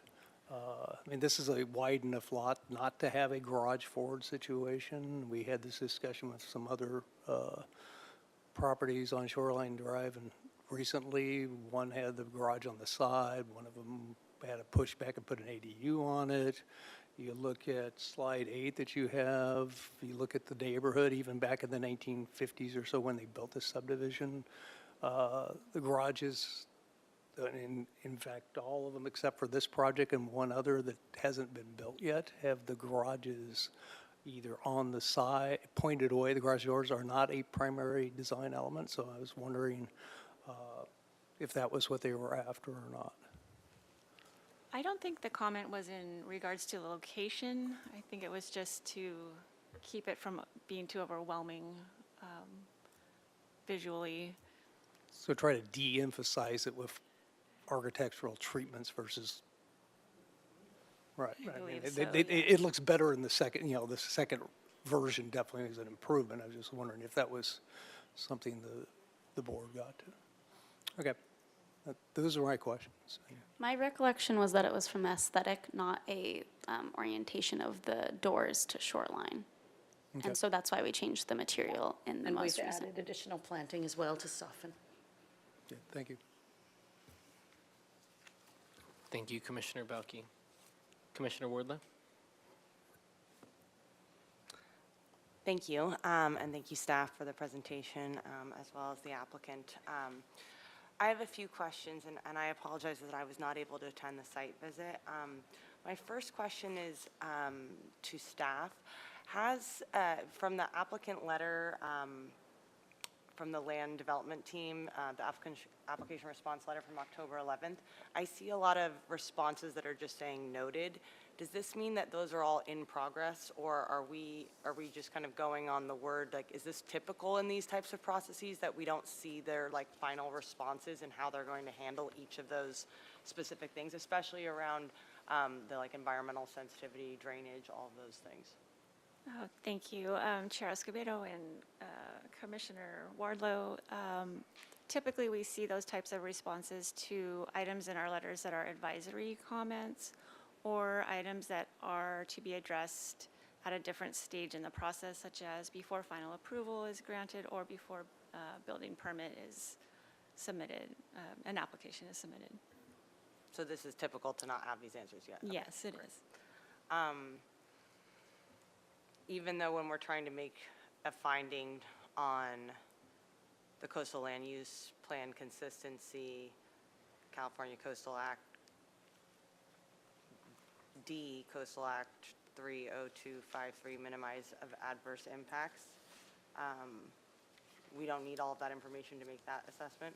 I mean, this is a wide enough lot not to have a garage forward situation. We had this discussion with some other properties on Shoreline Drive, and recently, one had the garage on the side, one of them had a pushback and put an ADU on it. You look at slide 8 that you have, you look at the neighborhood, even back in the 1950s or so when they built this subdivision, the garages, in fact, all of them except for this project and one other that hasn't been built yet, have the garages either on the side, pointed away. The garage doors are not a primary design element, so I was wondering if that was what they were after or not. I don't think the comment was in regards to the location. I think it was just to keep it from being too overwhelming visually. So try to de-emphasize it with architectural treatments versus, right. I I mean, believe so, yeah. it looks better in the second, the second version definitely is an improvement. I was just wondering if that was something the board got to. Okay, those are my questions. My recollection was that it was from aesthetic, not a orientation of the doors to shoreline. Okay. And so that's why we changed the material in the And we've most recent. added additional planting as well to soften. Yeah, thank you. Thank you, Commissioner Belke. Commissioner Wardlow? Thank you, and thank you, staff, for the presentation, as well as the applicant. I have a few questions, and I apologize that I was not able to attend the site visit. My first question is to staff. Has, from the applicant letter, from the land development team, the application response letter from October 11th, I see a lot of responses that are just saying noted. Does this mean that those are all in progress, or are we just kind of going on the word? Like, is this typical in these types of processes that we don't see their like final responses and how they're going to handle each of those specific things, especially around the like environmental sensitivity, drainage, all of those things? Oh, thank you, Chair Escobedo and Commissioner Wardlow. Typically, we see those types of responses to items in our letters that are advisory comments or items that are to be addressed at a different stage in the process, such as before final approval is granted or before building permit is submitted, an application is submitted. So this is typical to not have these answers yet? Okay, Yes, it great. is. Even though when we're trying to make a finding on the coastal land use plan consistency, California Coastal Act, D, Coastal Act 30253, minimize of adverse impacts, we don't need all of that information to make that assessment?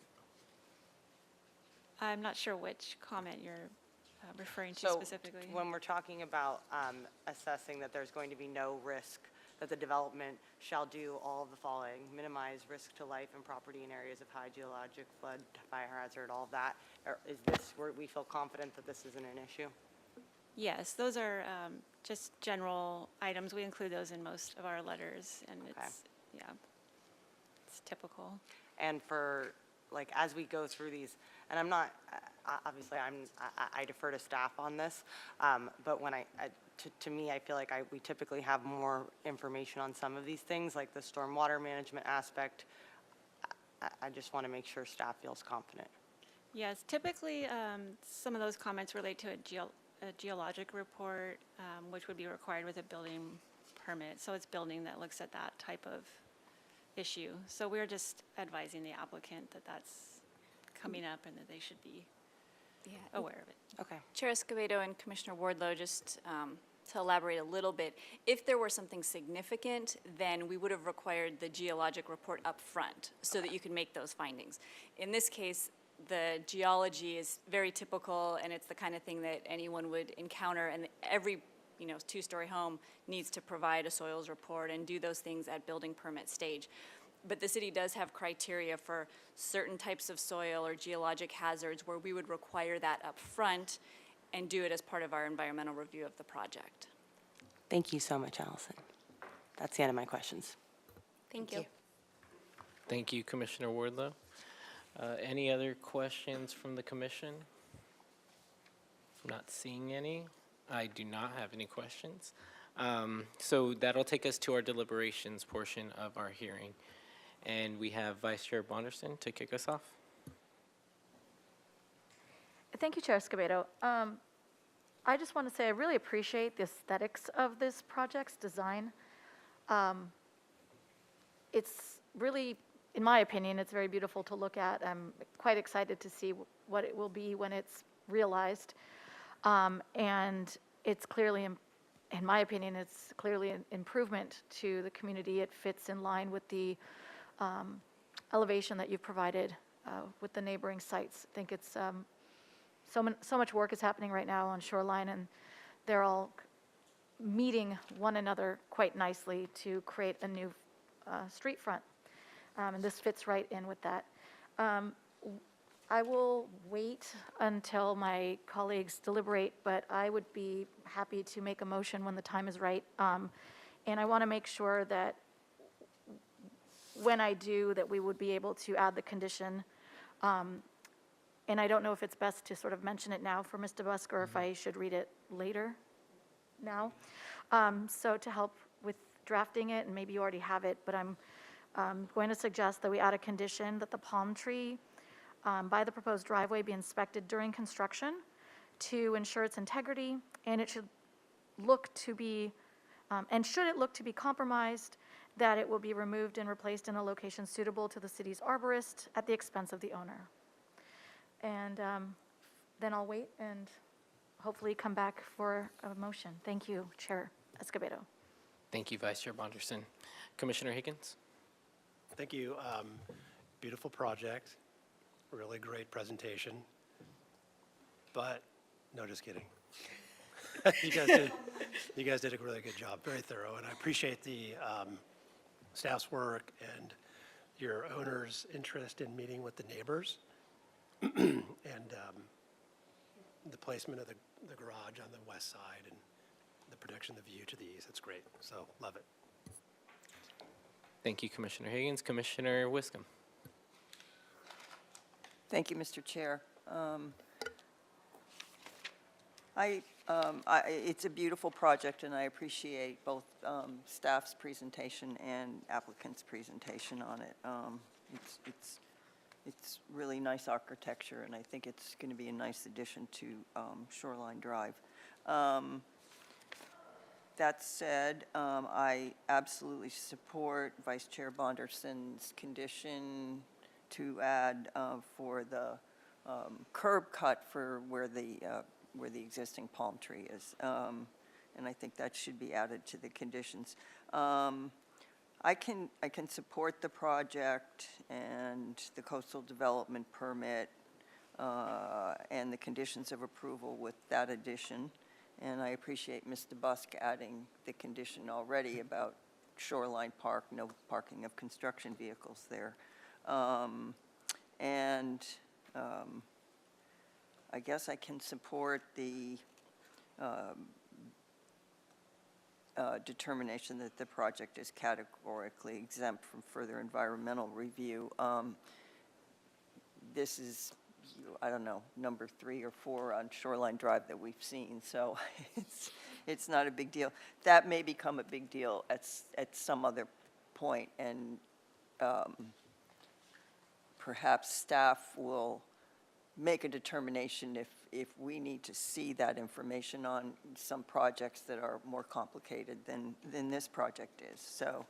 I'm not sure which comment you're referring to So specifically. when we're talking about assessing that there's going to be no risk, that the development shall do all of the following: minimize risk to life and property in areas of high geologic, flood, fire hazard, all of that, is this where we feel confident that this isn't an issue? Yes, those are just general items. We include those in most of our letters, and Okay. it's, yeah, it's typical. And for, like, as we go through these, and I'm not, obviously, I defer to staff on this, but when to me, I feel like we typically have more information on some of these things, like the stormwater management aspect. I just want to make sure staff feels confident. Yes, typically, some of those comments relate to a geologic report, which would be required with a building permit. So it's building that looks at that type of issue. So we're just advising the applicant that that's coming up and that they should be aware of it. Okay. Chair Escobedo and Commissioner Wardlow, just to elaborate a little bit, if there were something significant, then we would have required the geologic report up front so that you can make those findings. In this case, the geology is very typical, and it's the kind of thing that anyone would encounter, and every two-story home needs to provide a soils report and do those things at building permit stage. but the city does have criteria for certain types of soil or geologic hazards where we would require that up front and do it as part of our environmental review of the project. Thank you so much, Allison. That's the end of my questions. Thank you. Thank you, Commissioner Wardlow. Any other questions from the commission? Not seeing any. I do not have any questions. So that'll take us to our deliberations portion of our hearing. And we have Vice Chair Bonderson to kick us off. Thank you, Chair Escobedo. I just want to say I really appreciate the aesthetics of this project's design. It's really, in my opinion, it's very beautiful to look at. I'm quite excited to see what it will be when it's realized. And it's clearly, in my opinion, it's clearly an improvement to the community. It fits in line with the elevation that you've provided with the neighboring sites. I think it's so much work is happening right now on Shoreline, and they're all meeting one another quite nicely to create a new street front. And this fits right in with that. I will wait until my colleagues deliberate, but I would be happy to make a motion when the time is right. And I want to make sure that when I do, that we would be able to add the condition. And I don't know if it's best to sort of mention it now for Mr. Busk, or if I should read it later now. So to help with drafting it, and maybe you already have it, but I'm going to suggest that we add a condition that the palm tree by the proposed driveway be inspected during construction to ensure its integrity, and it should look to be, and should it look to be compromised, that it will be removed and replaced in a location suitable to the city's arborist at the expense of the owner. And then I'll wait and hopefully come back for a motion. Thank you, Chair Escobedo. Thank you, Vice Chair Bonderson. Commissioner Higgins? Thank you. Beautiful project, really great presentation. But, no, just kidding. You guys did a really good job, very thorough, and I appreciate the staff's work and your owner's interest in meeting with the neighbors and the placement of the garage on the west side and the protection of the view to the east. It's great, so love it. Thank you, Commissioner Higgins. Commissioner Wiscombe? Thank you, Mr. Chair. It's a beautiful project, and I appreciate both staff's presentation and applicant's presentation on it. It's really nice architecture, and I think it's going to be a nice addition to Shoreline Drive. That said, I absolutely support Vice Chair Bonderson's condition to add for the curb cut for where the existing palm tree is. And I think that should be added to the conditions. I can support the project and the coastal development permit and the conditions of approval with that addition. And I appreciate Mr. Busk adding the condition already about Shoreline Park, no parking of construction vehicles there. I guess I can support the determination that the project is categorically exempt from further environmental review. This is, I don't know, number 3 or 4 on Shoreline Drive that we've seen, so it's not a big deal. That may become a big deal at some other point, and perhaps staff will make a determination if we need to see that information on some projects that are more complicated than this project is. So,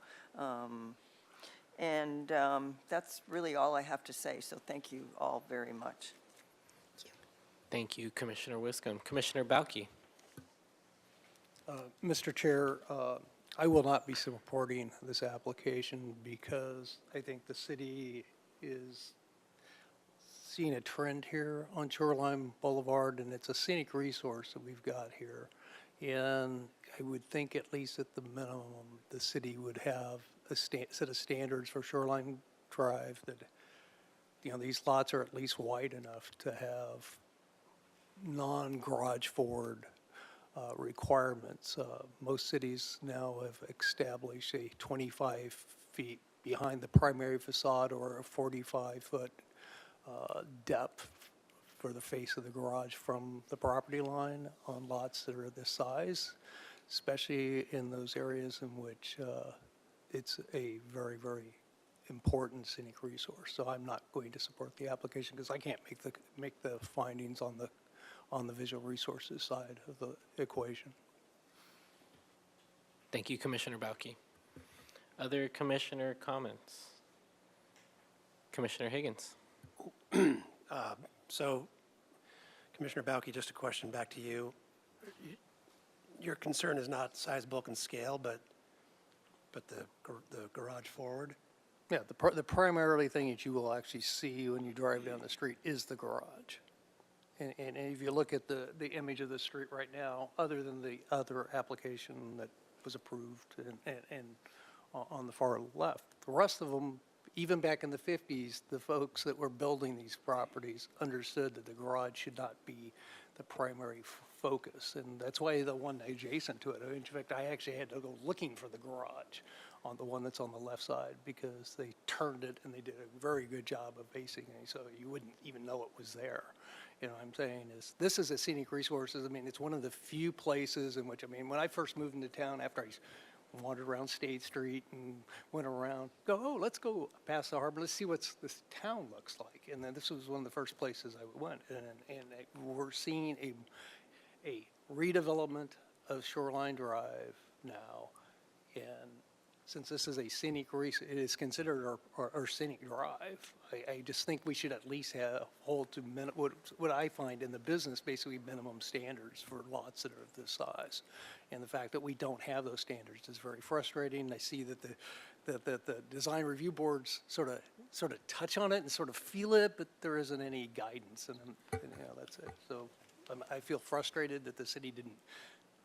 that's really all I have to say, so thank you all very much. Thank you, Commissioner Wiscombe. Commissioner Bauke? Mr. Chair, I will not be supporting this application because I think the city is seeing a trend here on Shoreline Boulevard, and it's a scenic resource that we've got here. And I would think, at least at the minimum, the city would have set of standards for Shoreline Drive that, these lots are at least wide enough to have non-garage forward requirements. Most cities now have established a 25 feet behind the primary facade or a 45-foot depth for the face of the garage from the property line on lots that are this size, especially in those areas in which it's a very, very important scenic resource. So I'm not going to support the application because I can't make the findings on the visual resources side of the equation. Thank you, Commissioner Bauke. Other commissioner comments? Commissioner Higgins. So, Commissioner Bauke, just a question back to you. Your concern is not size, bulk, and scale, but the garage forward? Yeah, the primarily thing that you will actually see when you drive down the street is the garage. And if you look at the image of the street right now, other than the other application that was approved and on the far left, the rest of them, even back in the 50s, the folks that were building these properties understood that the garage should not be the primary focus. And that's why the one adjacent to it, in fact, I actually had to go looking for the garage on the one that's on the left side because they turned it and they did a very good job of basing it so you wouldn't even know it was there. What I'm saying is this is a scenic resources. I mean, it's one of the few places in which, when I first moved into town after I wandered around State Street and went around, let's go past the harbor, let's see what this town looks like. And then this was one of the first places I went. And we're seeing a redevelopment of Shoreline Drive now. And since this is a scenic, it is considered our scenic drive, I just think we should at least hold to what I find in the business, basically minimum standards for lots that are this size. And the fact that we don't have those standards is very frustrating. I see that the design review boards sort of touch on it and sort of feel it, but there isn't any guidance, and that's it. So I feel frustrated that the city didn't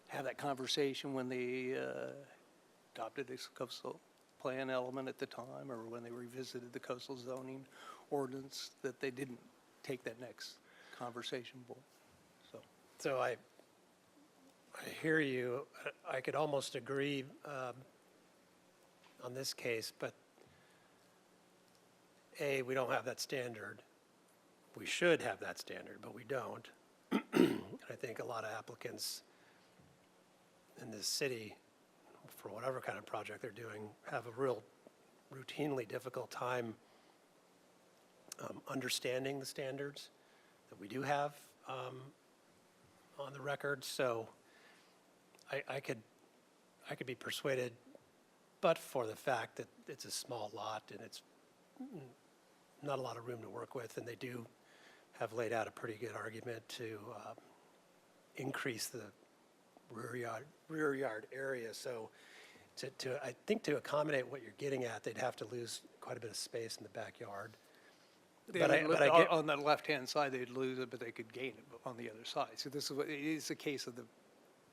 have that conversation when they adopted this coastal plan element at the time, or when they revisited the coastal zoning ordinance, that they didn't take that next conversation board. So I hear you. I could almost agree on this case, but A, we don't have that standard. We should have that standard, but we don't. I think a lot of applicants in this city, for whatever kind of project they're doing, have a real routinely difficult time understanding the standards that we do have on the record. So I could be persuaded, but for the fact that it's a small lot and it's not a lot of room to work with, and they do have laid out a pretty good argument to increase the rear yard area. So I think to accommodate what you're getting at, they'd have to lose quite a bit of space in the backyard. But I get, on the left-hand side, they'd lose it, but they could gain it on the other side. So this is a case of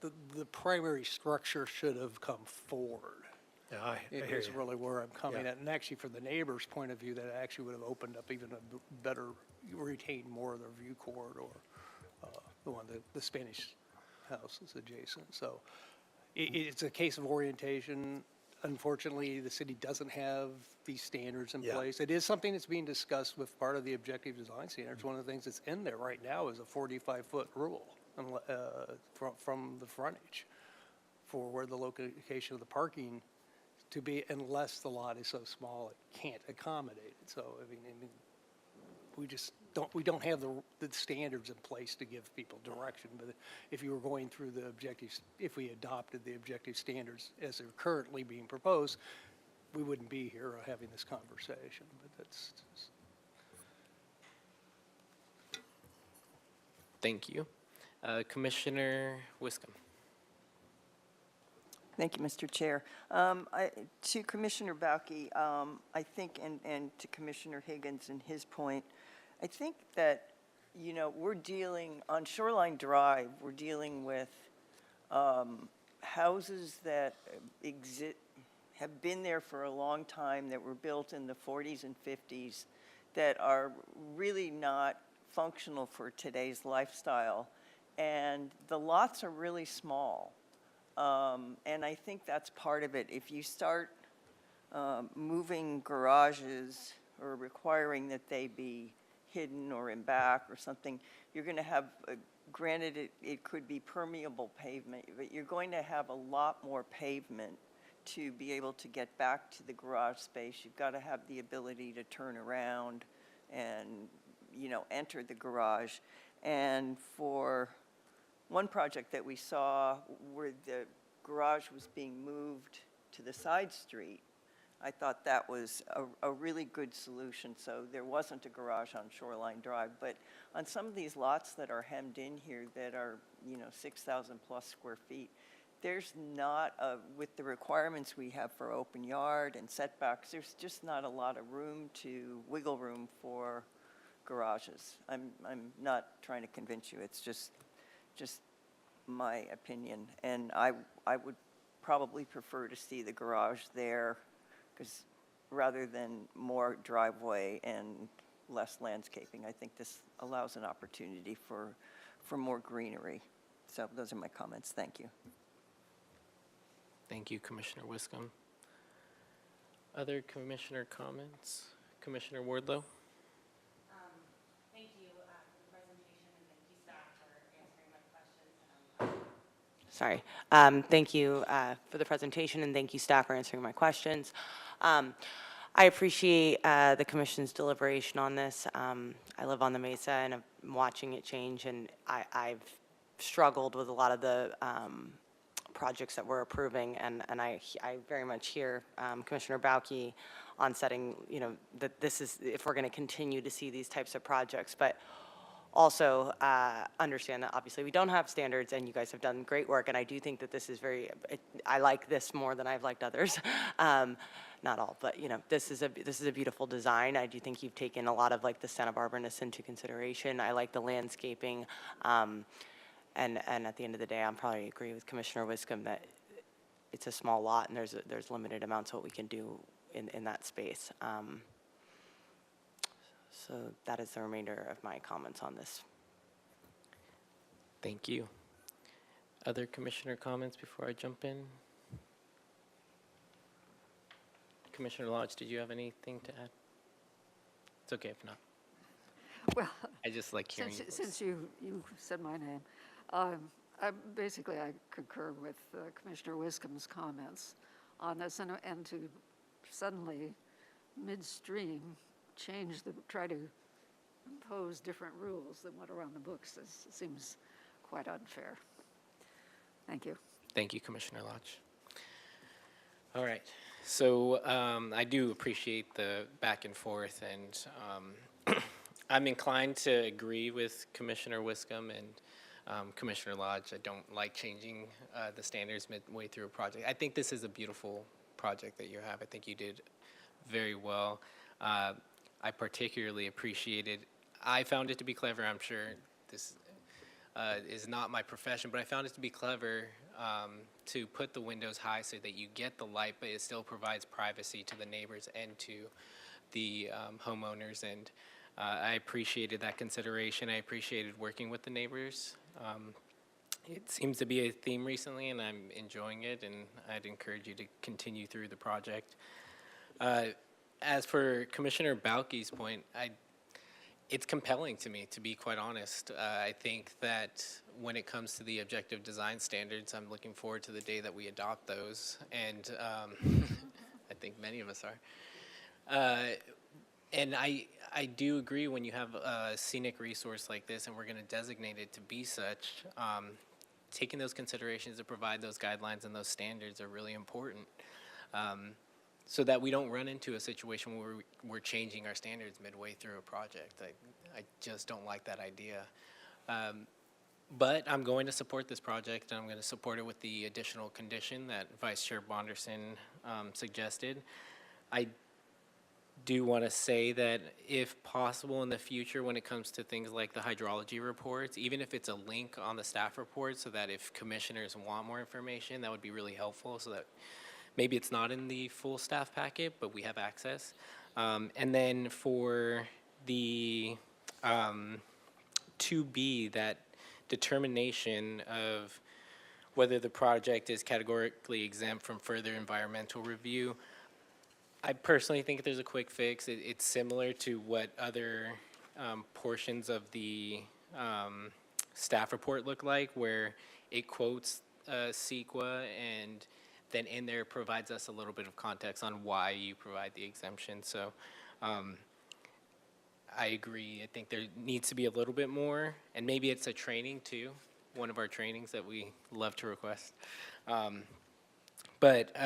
the primary structure should have come forward. yeah, I It hear is you. really where I'm coming Yeah. at. And actually, from the neighbor's point of view, that actually would have opened up even a better, retained more of their view corridor, the one, the Spanish house is adjacent. So it's a case of orientation. Unfortunately, the city doesn't have these standards in Yeah. place. It is something that's being discussed with part of the objective design standards. One of the things that's in there right now is a 45-foot rule from the frontage for where the location of the parking to be, unless the lot is so small it can't accommodate it. So, I mean, we don't have the standards in place to give people direction. But if you were going through the objectives, if we adopted the objective standards as they're currently being proposed, we wouldn't be here having this conversation. But that's Thank you. Commissioner Wiscombe. Thank you, Mr. Chair. To Commissioner Bauke, I think, and to Commissioner Higgins and his point, I think that, we're dealing, on Shoreline Drive, we're dealing with houses that have been there for a long time, that were built in the 40s and 50s, that are really not functional for today's lifestyle. And the lots are really small. And I think that's part of it. If you start moving garages or requiring that they be hidden or in back or something, you're going to have, granted it could be permeable pavement, but you're going to have a lot more pavement to be able to get back to the garage space. You've got to have the ability to turn around and, you know, enter the garage. And for one project that we saw where the garage was being moved to the side street, I thought that was a really good solution. So there wasn't a garage on Shoreline Drive, but on some of these lots that are hemmed in here that are, you know, 6,000 plus square feet, there's not, with the requirements we have for open yard and setbacks, there's just not a lot of wiggle room for garages. I'm not trying to convince you, it's just my opinion. And I would probably prefer to see the garage there, because rather than more driveway and less landscaping, I think this allows an opportunity for more greenery. So those are my comments. Thank you. Thank you, Commissioner Wiscombe. Other commissioner comments? Commissioner Wardlow? Thank you for the presentation, and thank you, staff, for answering my questions. Sorry. Thank you for the presentation, and thank you, staff, for answering my questions. I appreciate the commission's deliberation on this. I live on the Mesa, and I'm watching it change, and I've struggled with a lot of the projects that we're approving, and I very much hear Commissioner Bauke on setting, you know, that this is, if we're going to continue to see these types of projects, but also understand that obviously we don't have standards, and you guys have done great work, and I do think that this is I like this more than I've liked others. Not all, but you know, this is a beautiful design. I do think you've taken a lot of like the Santa Barbara-ness into consideration. I like the landscaping. And at the end of the day, I'm probably agree with Commissioner Wiscombe that it's a small lot, and there's limited amounts of what we can do in that space. So that is the remainder of my comments on this. Thank you. Other commissioner comments before I jump in? Commissioner Lodge, did you have anything to add? It's okay if not. Well, I just like hearing your voice. since you said my name, I concur with Commissioner Wiscombe's comments on this, and to suddenly midstream try to impose different rules than what are on the books seems quite unfair. Thank you. Thank you, Commissioner Lodge. All right, so I do appreciate the back and forth, and I'm inclined to agree with Commissioner Wiscombe and Commissioner Lodge. I don't like changing the standards midway through a project. I think this is a beautiful project that you have. I think you did very well. I particularly appreciated, I found it to be clever. I'm sure this is not my profession, but I found it to be clever to put the windows high so that you get the light, but it still provides privacy to the neighbors and to the homeowners. And I appreciated that consideration. I appreciated working with the neighbors. It seems to be a theme recently, and I'm enjoying it, and I'd encourage you to continue through the project. As for Commissioner Bauke's point, it's compelling to me, to be quite honest. I think that when it comes to the objective design standards, I'm looking forward to the day that we adopt those, and I think many of us are. And I do agree, when you have a scenic resource like this and we're going to designate it to be such, taking those considerations to provide those guidelines and those standards are really important, so that we don't run into a situation where we're changing our standards midway through a project. I just don't like that idea. But I'm going to support this project, and I'm going to support it with the additional condition that Vice Chair Bonderson suggested. I do want to say that if possible in the future, when it comes to things like the hydrology reports, even if it's a link on the staff report, so that if commissioners want more information, that would be really helpful, so that maybe it's not in the full staff packet, but we have access. And then for the 2B, that determination of whether the project is categorically exempt from further environmental review, I personally think there's a quick fix. It's similar to what other portions of the staff report look like, where it quotes CEQA and then in there provides us a little bit of context on why you provide the exemption. So I agree. I think there needs to be a little bit more, and maybe it's a training too, one of our trainings that we love to request. But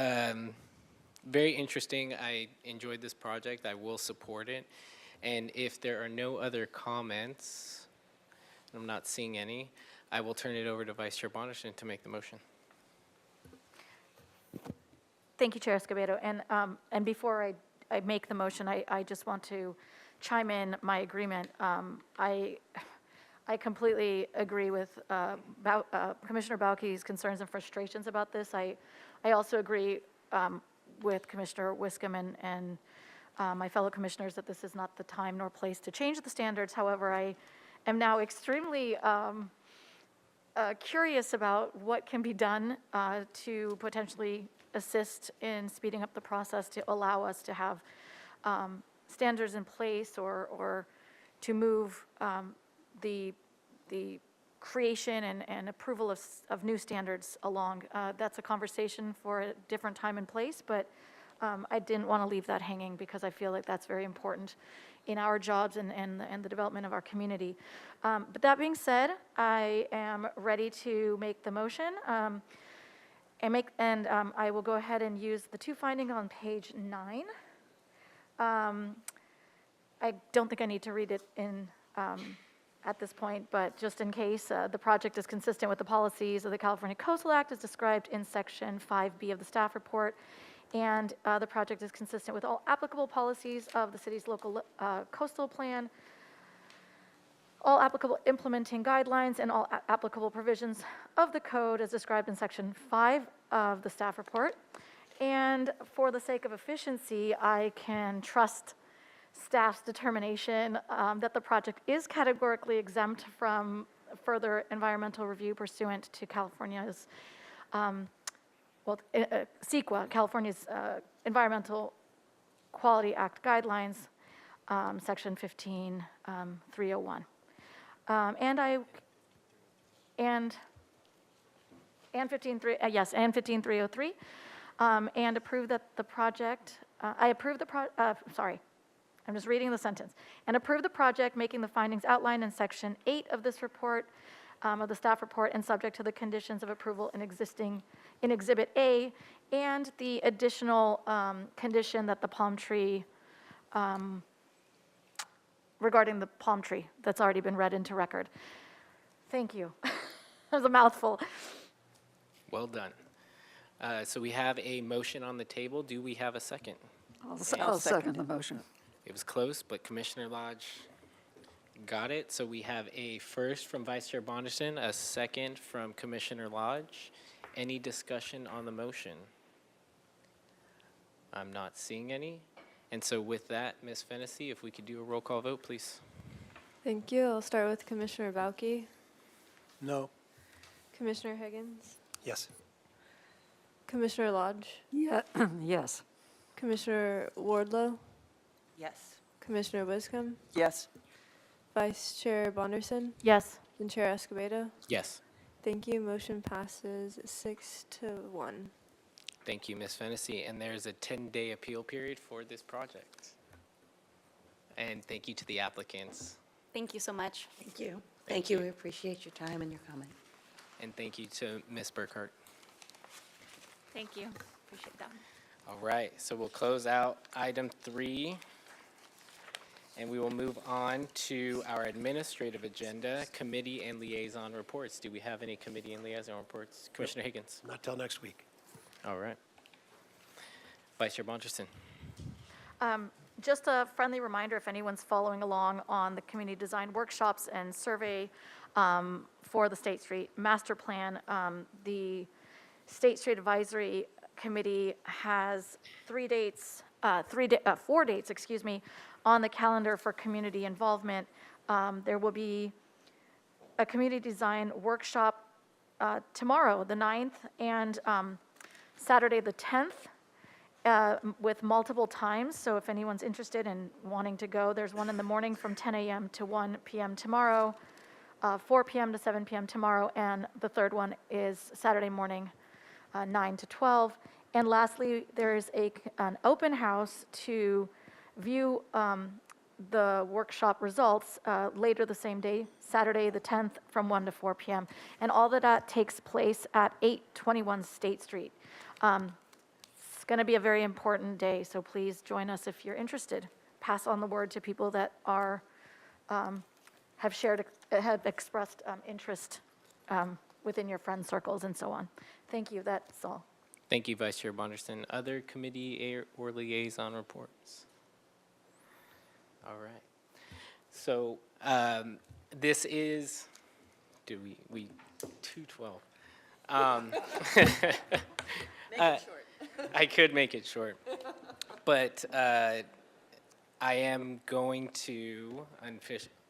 very interesting. I enjoyed this project. I will support it. And if there are no other comments, I'm not seeing any, I will turn it over to Vice Chair Bonderson to make the motion. Thank you, Chair Escobedo. And before I make the motion, I just want to chime in my agreement. I completely agree with Commissioner Bauke's concerns and frustrations about this. I also agree with Commissioner Wiscom and my fellow commissioners that this is not the time nor place to change the standards. However, I am now extremely curious about what can be done to potentially assist in speeding up the process to allow us to have standards in place or to move the creation and approval of new standards along. That's a conversation for a different time and place, but I didn't want to leave that hanging because I feel like that's very important in our jobs and the development of our community. But that being said, I am ready to make the motion. I will go ahead and use the two findings on page 9. I don't think I need to read it in at this point, but just in case, the project is consistent with the policies of the California Coastal Act as described in section 5B of the staff report, and the project is consistent with all applicable policies of the city's local coastal plan, all applicable implementing guidelines, and all applicable provisions of the code as described in section 5 of the staff report. And for the sake of efficiency, I can trust staff's determination that the project is categorically exempt from further environmental review pursuant to California's, CEQA, California's Environmental Quality Act guidelines, section 15301. And 15303, and approve that the project, I'm just reading the sentence. And approve the project making the findings outlined in section 8 of this report, of the staff report, and subject to the conditions of approval in Exhibit A, and the additional condition that the palm tree, regarding the palm tree that's already been read into record. Thank you. That was a mouthful. Well done. So we have a motion on the table. Do we have a second? I'll second the motion. It was close, but Commissioner Lodge got it. So we have a first from Vice Chair Bonderson, a second from Commissioner Lodge. Any discussion on the motion? I'm not seeing any. And so with that, Ms. Fennessy, if we could do a roll call vote, please. Thank you. I'll start with Commissioner Bauke. No. Commissioner Higgins. Yes. Commissioner Lodge. Yeah, yes. Commissioner Wardlow. Yes. Commissioner Wiscom. Yes. Vice Chair Bonderson. Yes. And Chair Escobedo. Yes. Thank you. Motion passes 6-1. Thank you, Ms. Fennessy. And there's a 10-day appeal period for this project. And thank you to the applicants. Thank you so much. Thank you. Thank you. We appreciate your time and your comment. And thank you to Ms. Burkhart. Thank you. Appreciate that. All right, so we'll close out item 3. And we will move on to our administrative agenda, committee and liaison reports. Do we have any committee and liaison reports? Commissioner Higgins? Not till next week. All right. Vice Chair Bonderson? Just a friendly reminder, if anyone's following along on the community design workshops and survey for the State Street Master Plan, the State Street Advisory committee has 4 dates, excuse me, on the calendar for community involvement. There will be a community design workshop tomorrow, the 9th, and Saturday, the 10th, with multiple times. So if anyone's interested in wanting to go, there's one in the morning from 10 a.m. to 1 p.m. tomorrow, 4 p.m. to 7 p.m. tomorrow, and the third one is Saturday morning, 9 to 12. And lastly, there is an open house to view the workshop results later the same day, Saturday the 10th, from 1 to 4 p.m. And all of that takes place at 821 State Street. It's going to be a very important day, so please join us if you're interested. Pass on the word to people that are have expressed interest within your friend circles and so on. Thank you. That's all. Thank you, Vice Chair Bonderson. Other committee or liaison reports? All right. So this is, we 2:12. Make it short. I could make it short, but I am going to,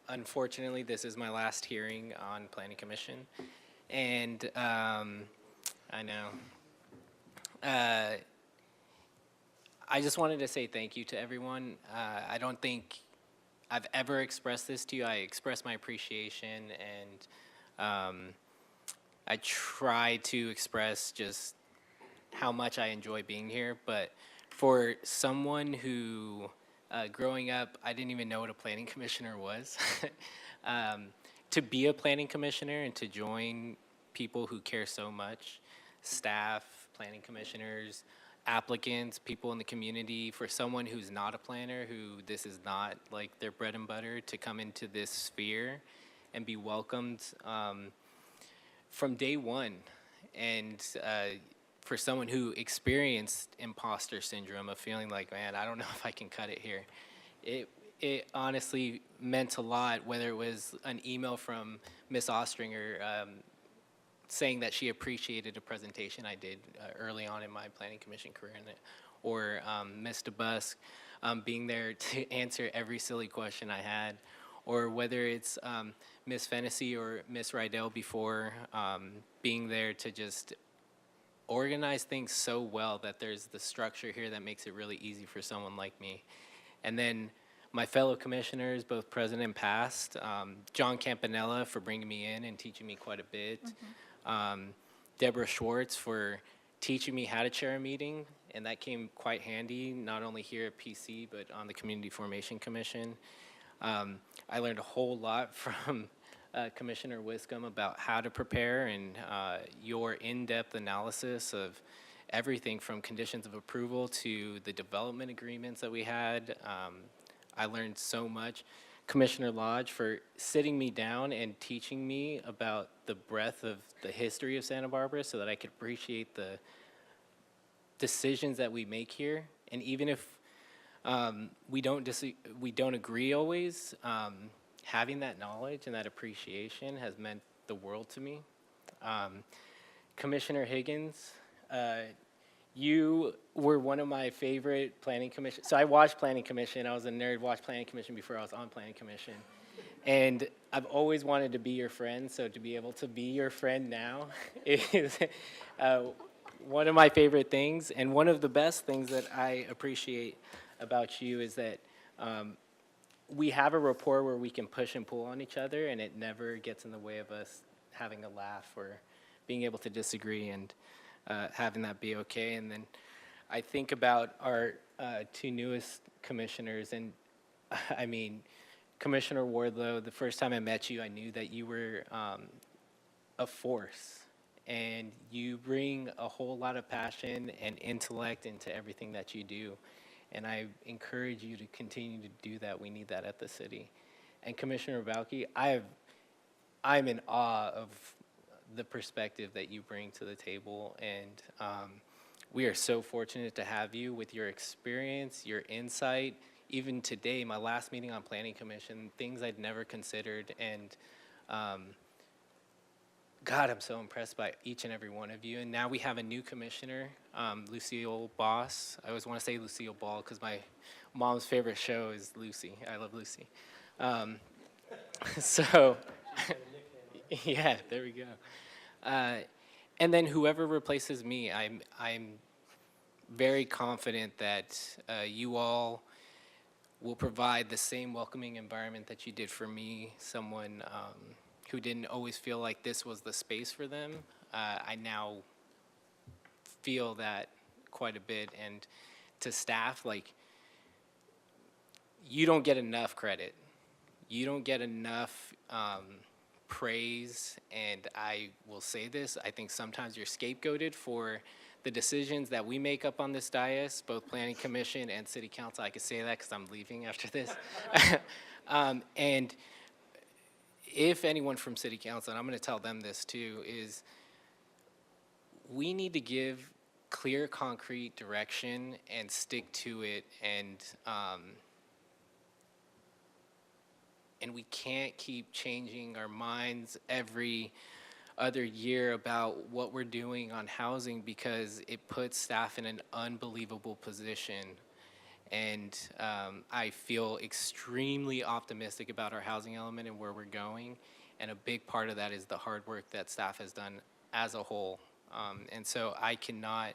unfortunately, this is my last hearing on Planning Commission, and I know. I just wanted to say thank you to everyone. I don't think I've ever expressed this to you. I express my appreciation, and I try to express just how much I enjoy being here. But for someone who, growing up, I didn't even know what a planning commissioner was. To be a planning commissioner and to join people who care so much, staff, planning commissioners, applicants, people in the community, for someone who's not a planner, who this is not like their bread and butter, to come into this sphere and be welcomed from day one. And for someone who experienced imposter syndrome of feeling like, man, I don't know if I can cut it here, it honestly meant a lot, whether it was an email from Ms. Ostringer saying that she appreciated a presentation I did early on in my planning commission career, or Ms. DeBusk being there to answer every silly question I had, or whether it's Ms. Fennessy or Ms. Rydell before being there to just organize things so well that there's the structure here that makes it really easy for someone like me. And then my fellow commissioners, both present and past, John Campanella for bringing me in and teaching me quite a bit. Deborah Schwartz for teaching me how to chair a meeting, and that came quite handy, not only here at PC, but on the Community Formation Commission. I learned a whole lot from Commissioner Wiscombe about how to prepare, and your in-depth analysis of everything from conditions of approval to the development agreements that we had. I learned so much. Commissioner Lodge for sitting me down and teaching me about the breadth of the history of Santa Barbara so that I could appreciate the decisions that we make here. And even if we don't agree always, having that knowledge and that appreciation has meant the world to me. Commissioner Higgins, you were one of my favorite planning commission. So I watched Planning Commission. I was a nerd, watched Planning Commission before I was on Planning Commission. And I've always wanted to be your friend, so to be able to be your friend now is one of my favorite things. And one of the best things that I appreciate about you is that we have a rapport where we can push and pull on each other, and it never gets in the way of us having a laugh or being able to disagree and having that be okay. And then I think about our two newest commissioners, and I mean, Commissioner Wardlow, the first time I met you, I knew that you were a force, and you bring a whole lot of passion and intellect into everything that you do. And I encourage you to continue to do that. We need that at the city. And Commissioner Balke, I'm in awe of the perspective that you bring to the table, and we are so fortunate to have you with your experience, your insight. Even today, my last meeting on Planning Commission, things I'd never considered, and God, I'm so impressed by each and every one of you. And now we have a new commissioner, Lucille Boss. I always want to say Lucille Ball because my mom's favorite show is Lucy. I love Lucy. So, yeah, there we go. And then whoever replaces me, I'm very confident that you all will provide the same welcoming environment that you did for me, someone who didn't always feel like this was the space for them. I now feel that quite a bit. And to staff, like, you don't get enough credit. You don't get enough praise, and I will say this, I think sometimes you're scapegoated for the decisions that we make up on this dais, both Planning Commission and City Council. I could say that because I'm leaving after this. And if anyone from City Council, and I'm going to tell them this too, is we need to give clear, concrete direction and stick to it, and we can't keep changing our minds every other year about what we're doing on housing, because it puts staff in an unbelievable position. And I feel extremely optimistic about our housing element and where we're going. And a big part of that is the hard work that staff has done as a whole. And so I cannot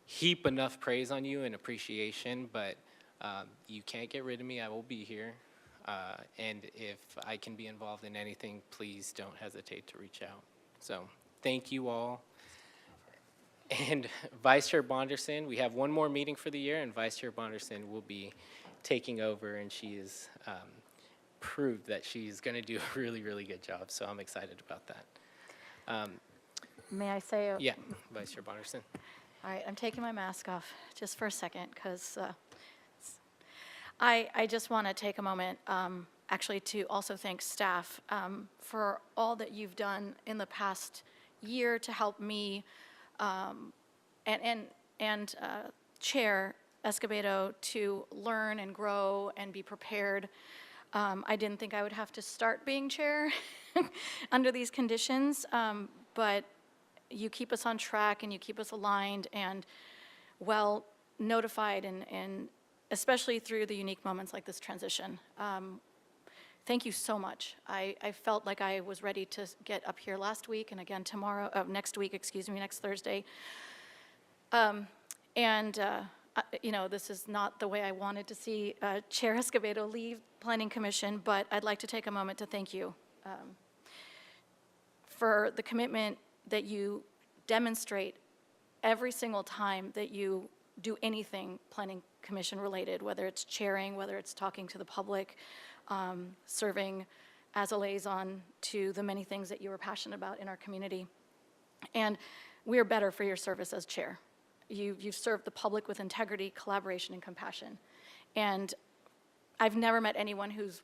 heap enough praise on you and appreciation, but you can't get rid of me. I will be here. And if I can be involved in anything, please don't hesitate to reach out. So thank you all. And Vice Chair Bonderson, we have one more meeting for the year, and Vice Chair Bonderson will be taking over, and she has proved that she's going to do a really, really good job. So I'm excited about that. May I say? Yeah, Vice Chair Bonderson. All right, I'm taking my mask off just for a second because I just want to take a moment actually to also thank staff for all that you've done in the past year to help me and Chair Escobedo to learn and grow and be prepared. I didn't think I would have to start being chair under these conditions, but you keep us on track and you keep us aligned and well notified, and especially through the unique moments like this transition. Thank you so much. I felt like I was ready to get up here last week and again tomorrow, next Thursday. You know, this is not the way I wanted to see Chair Escobedo leave Planning Commission, but I'd like to take a moment to thank you for the commitment that you demonstrate every single time that you do anything Planning Commission related, whether it's chairing, whether it's talking to the public, serving as a liaison to the many things that you are passionate about in our community. And we are better for your service as chair. You've served the public with integrity, collaboration, and compassion. And I've never met anyone who's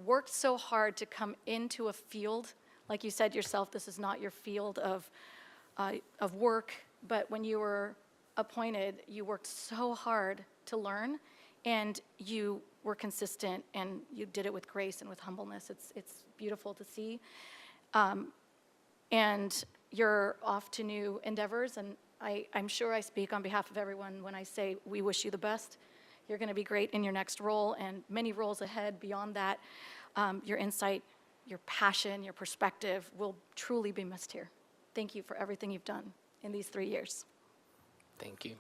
worked so hard to come into a field. Like you said yourself, this is not your field of work, but when you were appointed, you worked so hard to learn, and you were consistent, and you did it with grace and with humbleness. It's beautiful to see. And you're off to new endeavors, and I'm sure I speak on behalf of everyone when I say we wish you the best. You're going to be great in your next role and many roles ahead beyond that. Your insight, your passion, your perspective will truly be missed here. Thank you for everything you've done in these 3 years. Thank you.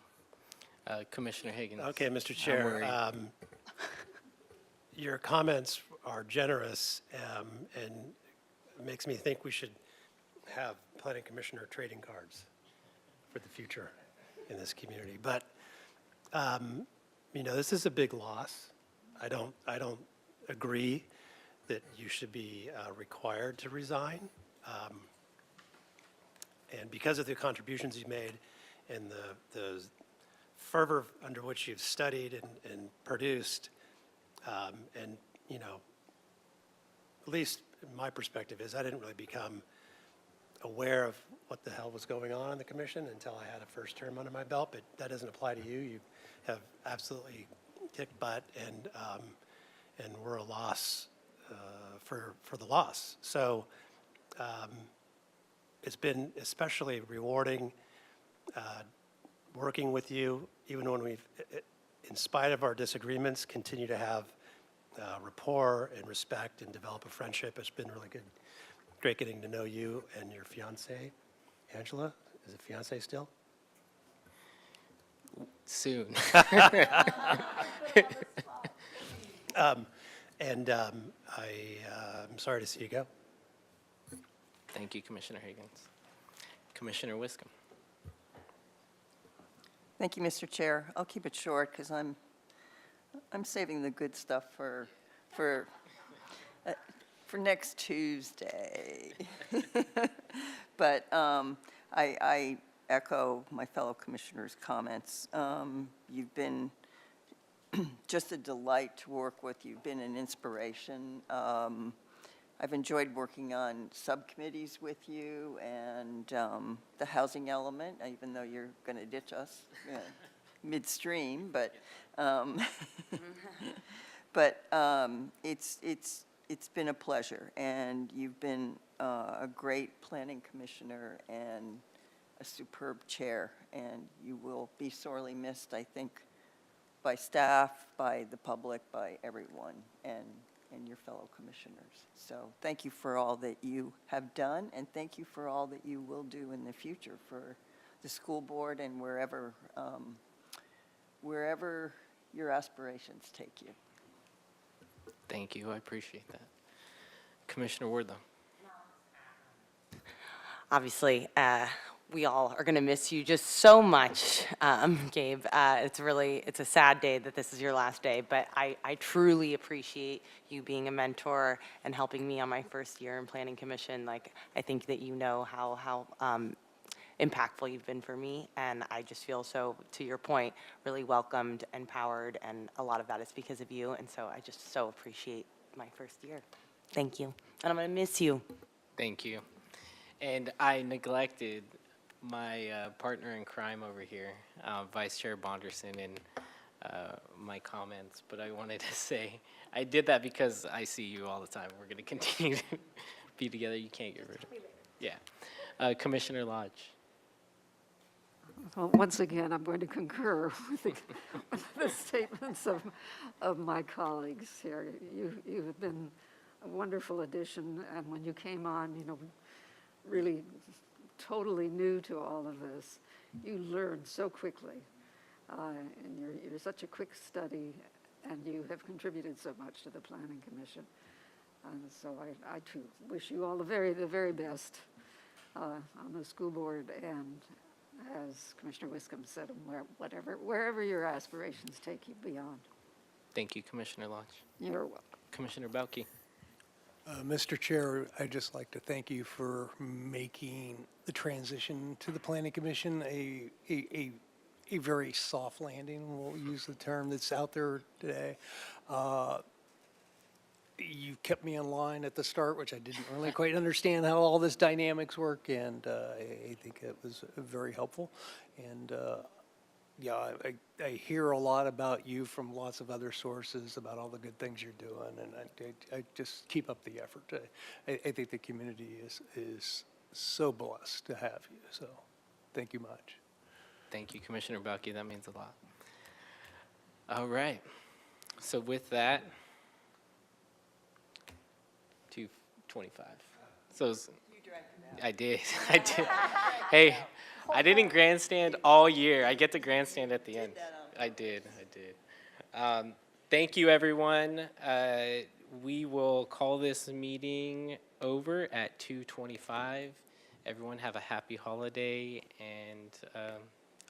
Commissioner Higgins. Okay, Mr. I'm Chair. worried. Your comments are generous and makes me think we should have Planning Commissioner trading cards for the future in this community. But, you know, this is a big loss. I don't agree that you should be required to resign. And because of the contributions you made and the fervor under which you've studied and produced, and, you know, at least my perspective is I didn't really become aware of what the hell was going on in the commission until I had a first term under my belt, but that doesn't apply to you. You have absolutely kicked butt, and we're a loss for the loss. So it's been especially rewarding working with you, even when we've, in spite of our disagreements, continue to have rapport and respect and develop a friendship. It's been really good, great getting to know you and your fiance, Angela. Is it fiance still? Soon. I'm sorry to see you go. Thank you, Commissioner Higgins. Commissioner Wiscom. Thank you, Mr. Chair. I'll keep it short because I'm saving the good stuff for next Tuesday. But I echo my fellow commissioners' comments. You've been just a delight to work with. You've been an inspiration. I've enjoyed working on subcommittees with you and the housing element, even though you're going to ditch us midstream, but it's been a pleasure, and you've been a great planning commissioner and a superb chair, and you will be sorely missed, I think, by staff, by the public, by everyone, and your fellow commissioners. So thank you for all that you have done, and thank you for all that you will do in the future for the school board and wherever your aspirations take you. Thank you. I appreciate that. Commissioner Wardlow. Obviously, we all are going to miss you just so much, Gabe. It's a sad day that this is your last day, but I truly appreciate you being a mentor and helping me on my first year in Planning Commission. Like, I think that you know how impactful you've been for me, and I just feel so, to your point, really welcomed, empowered, and a lot of that is because of you, and so I just so appreciate my first year. Thank you, and I'm going to miss you. Thank you. And I neglected my partner in crime over here, Vice Chair Bonderson, in my comments, but I wanted to say I did that because I see you all the time. We're going to continue to be together. You can't get rid of it. Yeah. Commissioner Lodge. Well, once again, I'm going to concur with the statements of my colleagues here. You have been a wonderful addition, and when you came on, really totally new to all of this, you learned so quickly, and you're such a quick study, and you have contributed so much to the Planning Commission. And so I too wish you all the very best on the school board, and as Commissioner Wiscom said, wherever your aspirations take you beyond. Thank you, Commissioner Lodge. You're welcome. Commissioner Belkey. Mr. Chair, I'd just like to thank you for making the transition to the Planning Commission a very soft landing. We'll use the term that's out there today. You kept me in line at the start, which I didn't really quite understand how all this dynamics work, and I think it was very helpful. And yeah, I hear a lot about you from lots of other sources about all the good things you're doing, and I just keep up the effort. I think the community is so blessed to have you, so thank you much. Thank you, Commissioner Belkey. That means a lot. All right. So with that, 2:25. So I did. I did. Hey, I didn't grandstand all year. I get to grandstand at the end. I did. Thank you, everyone. We will call this meeting over at 2:25. Everyone have a happy holiday, and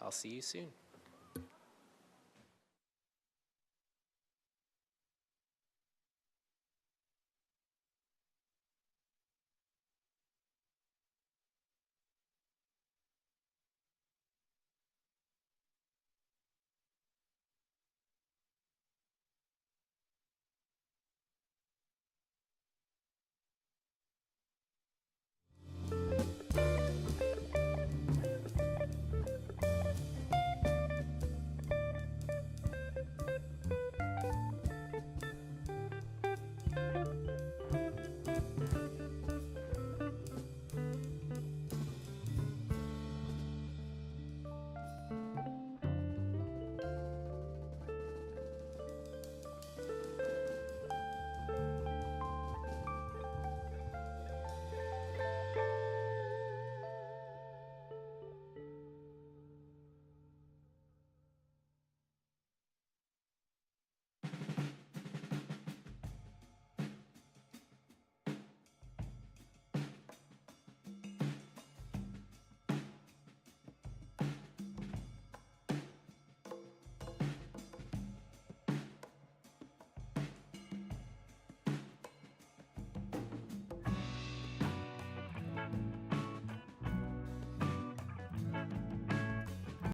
I'll see you soon.